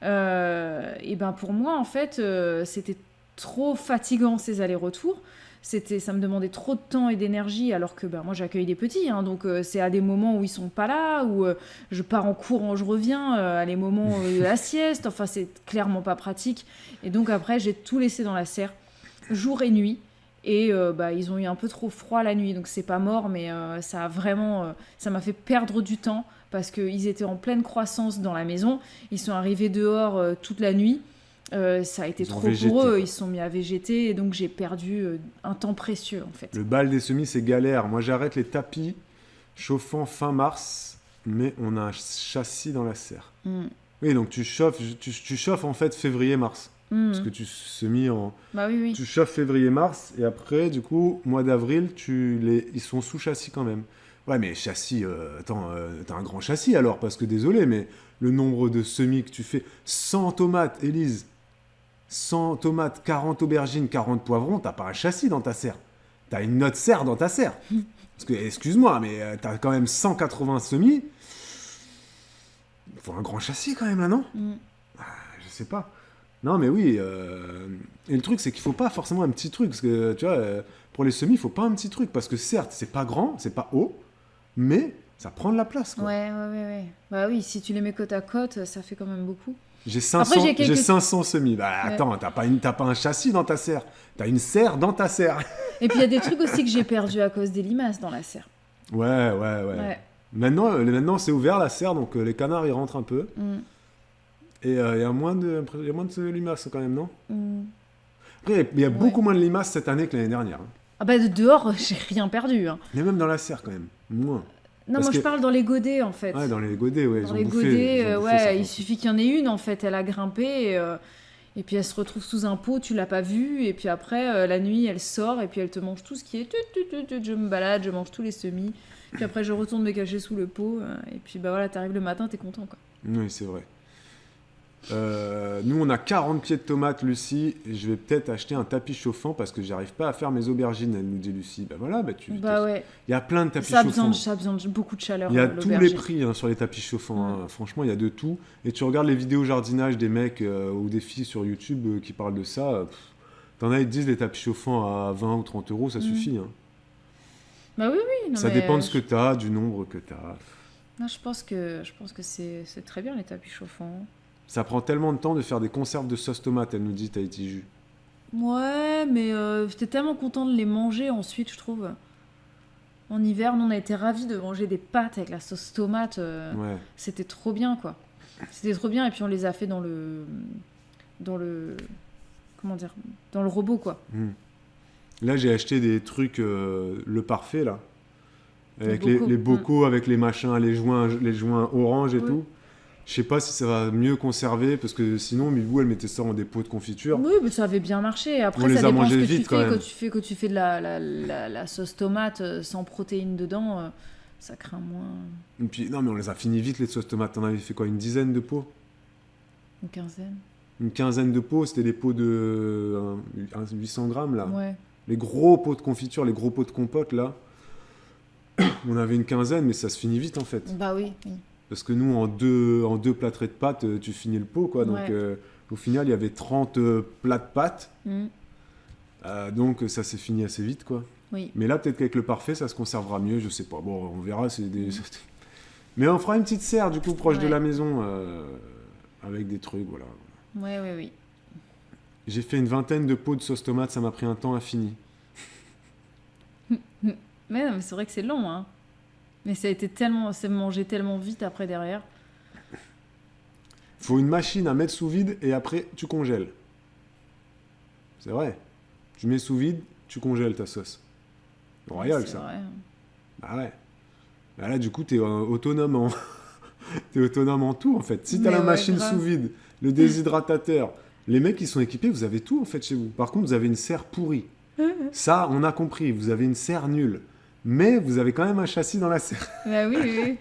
Et ben pour moi, en fait, c'était trop fatigant ces allers-retours. Ça me demandait trop de temps et d'énergie, alors que ben, moi j'accueille des petits, hein, donc c'est à des moments où ils sont pas là, où je pars en courant, je reviens, à les moments de la sieste, enfin c'est clairement pas pratique. Et donc après j'ai tout laissé dans la serre, jour et nuit, et bah, ils ont eu un peu trop froid la nuit, donc c'est pas mort, mais ça m'a fait perdre du temps, parce qu'ils étaient en pleine croissance dans la maison, ils sont arrivés dehors toute la nuit. Ça a été Ils ont trop végété, pour eux, quoi. ils se sont mis à végéter et donc j'ai perdu un temps précieux en fait. Le bal des semis, c'est galère. Moi, j'arrête les tapis chauffants fin mars, mais on a un châssis dans la serre. Mm. Oui, donc tu chauffes en fait février-mars. Mm. Parce que tu semis en... Bah oui. Tu chauffes février-mars, et après, du coup, mois d'avril, ils sont sous châssis quand même. Ouais, mais châssis, attends, t'as un grand châssis alors, parce que désolé, mais le nombre de semis que tu fais, 100 tomates, Élise, 100 tomates, 40 aubergines, 40 poivrons, t'as pas un châssis dans ta serre. T'as une autre serre dans ta serre. Parce que, excuse-moi, mais t'as quand même 180 semis. Il faut un grand châssis quand même, là, non? Mm. Je sais pas. Non, mais oui. Et le truc, c'est qu'il faut pas forcément un petit truc. Parce que, tu vois, pour les semis, il faut pas un petit truc. Parce que certes, c'est pas grand, c'est pas haut, mais ça prend de la place, quoi. Ouais. Bah oui, si tu les mets côte à côte, ça fait quand même beaucoup. J'ai 500, Après, j'ai j'ai 500 semis. Bah Ouais. attends, t'as pas un châssis dans ta serre. T'as une serre dans ta serre. Et puis il y a des trucs aussi que j'ai perdu à cause des limaces dans la serre. Ouais. Ouais. Maintenant, c'est ouvert la serre, donc les canards, ils rentrent un peu. Mm. Et il y a moins de limaces quand même, non? Mm. Après, il y a Ouais. beaucoup moins de limaces cette année que l'année dernière. Hein. Ah bah de dehors, j'ai rien perdu. Hein. Mais même dans la serre, quand même. Moins. Non, Parce moi je que- parle dans les godets en fait. Ouais, dans les godets, ouais. Dans ils ont les bouffé, godets, ils ont bouffé ouais, ça, il quoi. suffit qu'il y en ait une en fait, elle a grimpé et puis elle se retrouve sous un pot, tu l'as pas vue, et puis après la nuit elle sort et puis elle te mange tout ce qui est je me balade, je mange tous les semis, puis après je retourne me cacher sous le pot, et puis bah voilà, t'arrives le matin, t'es content quoi. Oui, c'est vrai. Nous, on a 40 pieds de tomates, Lucie. Et je vais peut-être acheter un tapis chauffant parce que j'arrive pas à faire mes aubergines, elle nous dit Lucie. Bah voilà, Bah ouais, il y a plein de tapis ça a chauffants. besoin de beaucoup de chaleur. Il y a tous les l'aubergine. prix hein, sur les tapis chauffants. Hein. Franchement, il y a de tout. Et tu regardes les vidéos jardinage des mecs ou des filles sur YouTube qui parlent de ça. T'en as, ils te disent les tapis chauffants à 20 ou 30 euros, ça suffit. Hein. Bah oui, non, Ça mais, dépend de ce que t'as, du nombre que t'as. Non, je pense que c'est très bien les tapis chauffants. Ça prend tellement de temps de faire des conserves de sauce tomate, elle nous dit Tahiti Jus. Ouais, mais j'étais tellement content de les manger ensuite, je trouve. En hiver, nous, on a été ravis de manger des pâtes avec la sauce tomate. Ouais. C'était trop bien, quoi. C'était trop bien, et puis on les a fait dans le... Comment dire? Dans le robot, quoi. Là, j'ai acheté des trucs, le parfait, là. Avec bocaux. les bocaux, avec les machins, les joints orange et Oui. tout. Je sais pas si ça va mieux conserver, parce que sinon, Milou, elle mettait ça dans des pots de confiture. Oui, mais ça avait bien marché. Après, On les ça a dépend ce mangés que vite, tu quand fais. même. Quand tu fais de la sauce tomate sans protéines dedans, ça craint moins Et puis, non, mais on les a fini vite, les sauces tomates. T'en avais fait quoi, une dizaine de pots? une quinzaine. Une quinzaine de pots, c'était des pots de 800 grammes, là. Ouais. Les gros pots de confiture, les gros pots de compote, là. On avait une quinzaine, mais ça se finit vite, en fait. Bah oui. Parce que nous, en deux plâtrés de pâtes, tu finis le pot, quoi. Donc, Ouais. au final, il y avait 30 plats de pâtes. Donc, ça s'est fini assez vite, quoi. Oui. Mais là, peut-être qu'avec le parfait, ça se conservera mieux, je sais pas. Bon, on verra. Mais on fera une petite serre, du coup, proche de Ouais. la maison, avec des trucs, voilà. Oui. J'ai fait une vingtaine de pots de sauce tomate, ça m'a pris un temps infini. Mais non, mais c'est vrai que c'est long, hein. Mais ça a été tellement... C'est mangé tellement vite après, derrière. Faut une machine à mettre sous vide et après, tu congèles. C'est vrai. Tu mets sous vide, tu congèles ta sauce. Royal, C'est ça. vrai. Bah ouais. Bah là, du coup, t'es autonome en... t'es autonome en tout, en fait. Si t'as Mais la ouais, machine grave. sous vide, le déshydratateur, les mecs qui sont équipés, vous avez tout, en fait, chez vous. Par contre, vous avez une serre pourrie. Ça, on a compris. Vous avez une serre nulle. Mais vous avez quand même un châssis dans la serre. Bah oui.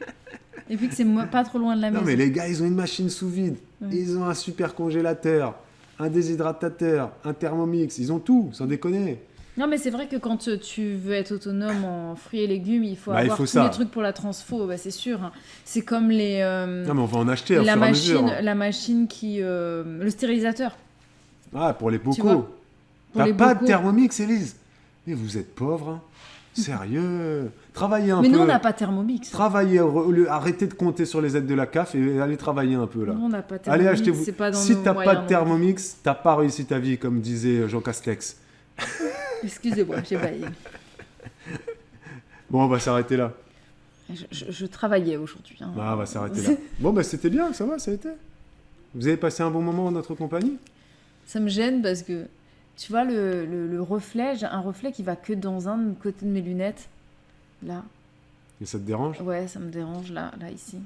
Et puis que c'est pas trop loin de la Non, maison. mais les gars, ils ont une machine sous vide. Ouais. Ils ont un super congélateur, un déshydratateur, un thermomix. Ils ont tout, sans déconner. Non, mais c'est vrai que quand tu veux être autonome en fruits et légumes, il faut Bah, il avoir faut tous ça. les trucs pour la transfo, bah, c'est sûr. Hein. C'est comme les... Non, mais on va en acheter à fur et à mesure. la machine qui... le stérilisateur. Ah, pour les Tu bocaux. vois, pour T'as les pas de bocaux. Thermomix, Élise? Mais vous êtes pauvre, hein. Sérieux. Travaillez un Mais peu. nous, on n'a pas Thermomix. Travaillez, arrêtez de compter sur les aides de la CAF et allez travailler un peu, là. Nous, on n'a pas Thermomix. Allez, achetez-vous. C'est pas dans Si nos t'as pas moyens de non Thermomix, t'as pas réussi ta vie, comme disait Jean Castex. plus. Excusez-moi, j'ai baillé. Bon, on va s'arrêter là. Je travaillais aujourd'hui. Hein. Ah, on va s'arrêter là. Bon, bah c'était bien, ça va, ça a été. Vous avez passé un bon moment en notre compagnie? Ça me gêne parce que, tu vois, le reflet, j'ai un reflet qui va que dans un côté de mes lunettes. Là. Et ça te dérange? Ouais, ça me dérange, là ici.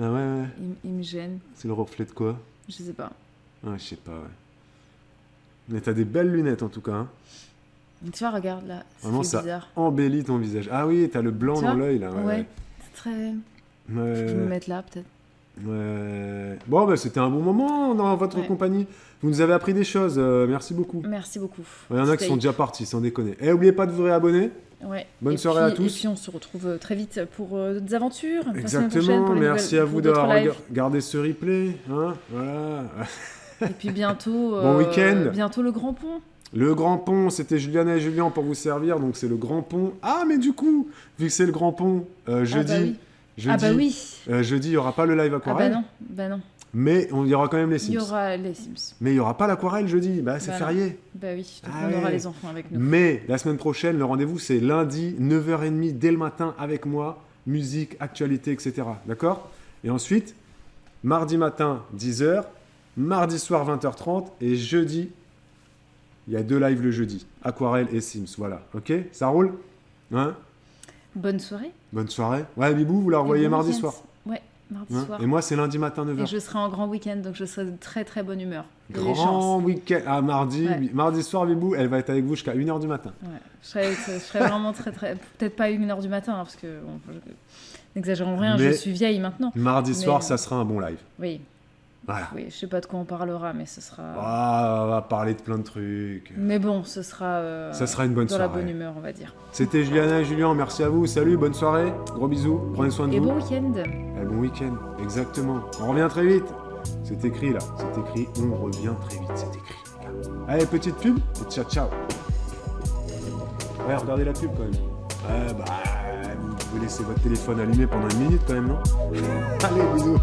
Ah ouais. Il me gêne. C'est le reflet de quoi? Je sais pas. Ah, je sais pas, ouais. Mais t'as des belles lunettes, en tout cas, hein. Tu vois, regarde là, Vraiment, c'est ça bizarre. embellit ton visage. Ah oui, t'as le blanc Tu dans vois l'œil, là. Ouais, c'est très... Ouais. Je vais me mettre là, peut-être. Ouais. Bon, bah, c'était un bon moment dans votre Ouais. compagnie. Vous nous avez appris des choses. Merci beaucoup. Merci beaucoup. Il y en a qui sont déjà partis, sans déconner. Et n'oubliez pas de vous réabonner. Ouais. Bonne Et soirée à puis- tous. Et puis on se retrouve très vite pour d'autres aventures. La semaine prochaine Exactement. pour les Merci nouvelles- à vous pour d'autres d'avoir lives. regardé ce replay. Hein, voilà. Et puis bientôt... Bon week-end. Bientôt le Grand Pont. Le Grand Pont, c'était Juliana et Julien pour vous servir. Donc, c'est le Grand Pont. Ah, mais du coup, vu que c'est le Grand Pont, jeudi, Ah bah oui. jeudi, il n'y aura pas le live Ah bah aquarelle. non. Bah non. Mais il y aura quand même les Il y Sims. aura les Sims. Mais il n'y aura pas l'aquarelle jeudi. Bah, c'est Bah non. férié. Bah oui. Donc Ah on aura ouais. les enfants avec nous. Mais la semaine prochaine, le rendez-vous, c'est lundi, 9h30, dès le matin, avec moi. Musique, actualité, etc. D'accord? Et ensuite, mardi matin, 10h. Mardi soir, 20h30. Et jeudi, il y a 2 lives le jeudi. Aquarelle et Sims. Voilà. Ok? Ça roule? Hein? Bonne soirée. Bonne soirée. Ouais, Bibou, vous la revoyez Et bon mardi week-end. soir. Ouais, mardi Hein? soir. Et moi, c'est lundi matin, 9h. Et je serai en grand week-end, donc je serai de très très bonne humeur. Il y a des Grand chances. week-end. Ah, mardi. Ouais. Mardi soir, Bibou, elle va être avec vous jusqu'à 1h du matin. Ouais. Je serai vraiment très très... Peut-être pas 1h du matin, hein, parce que... Bon, n'exagérons rien, Mais- je suis vieille maintenant. Mardi Mais, soir, ça sera un bon live. Oui, Voilà. oui, je sais pas de quoi on parlera, mais ce sera... Ah, on va parler de plein de trucs. Mais bon, ce sera... Ça sera une bonne dans soirée. la bonne humeur, on va dire. C'était Juliana et Julien, merci à vous. Salut, bonne soirée. Gros bisous. Prenez soin de Et vous. bon week-end. Et bon week-end. Exactement. On revient très vite. C'est écrit là. C'est écrit. On revient très vite. C'est écrit. Allez, petite pub. Et ciao, ciao. Ouais, regardez la pub quand même. Ouais, bah, vous pouvez laisser votre téléphone allumé pendant 1 minute quand même, non? Allez, bisous.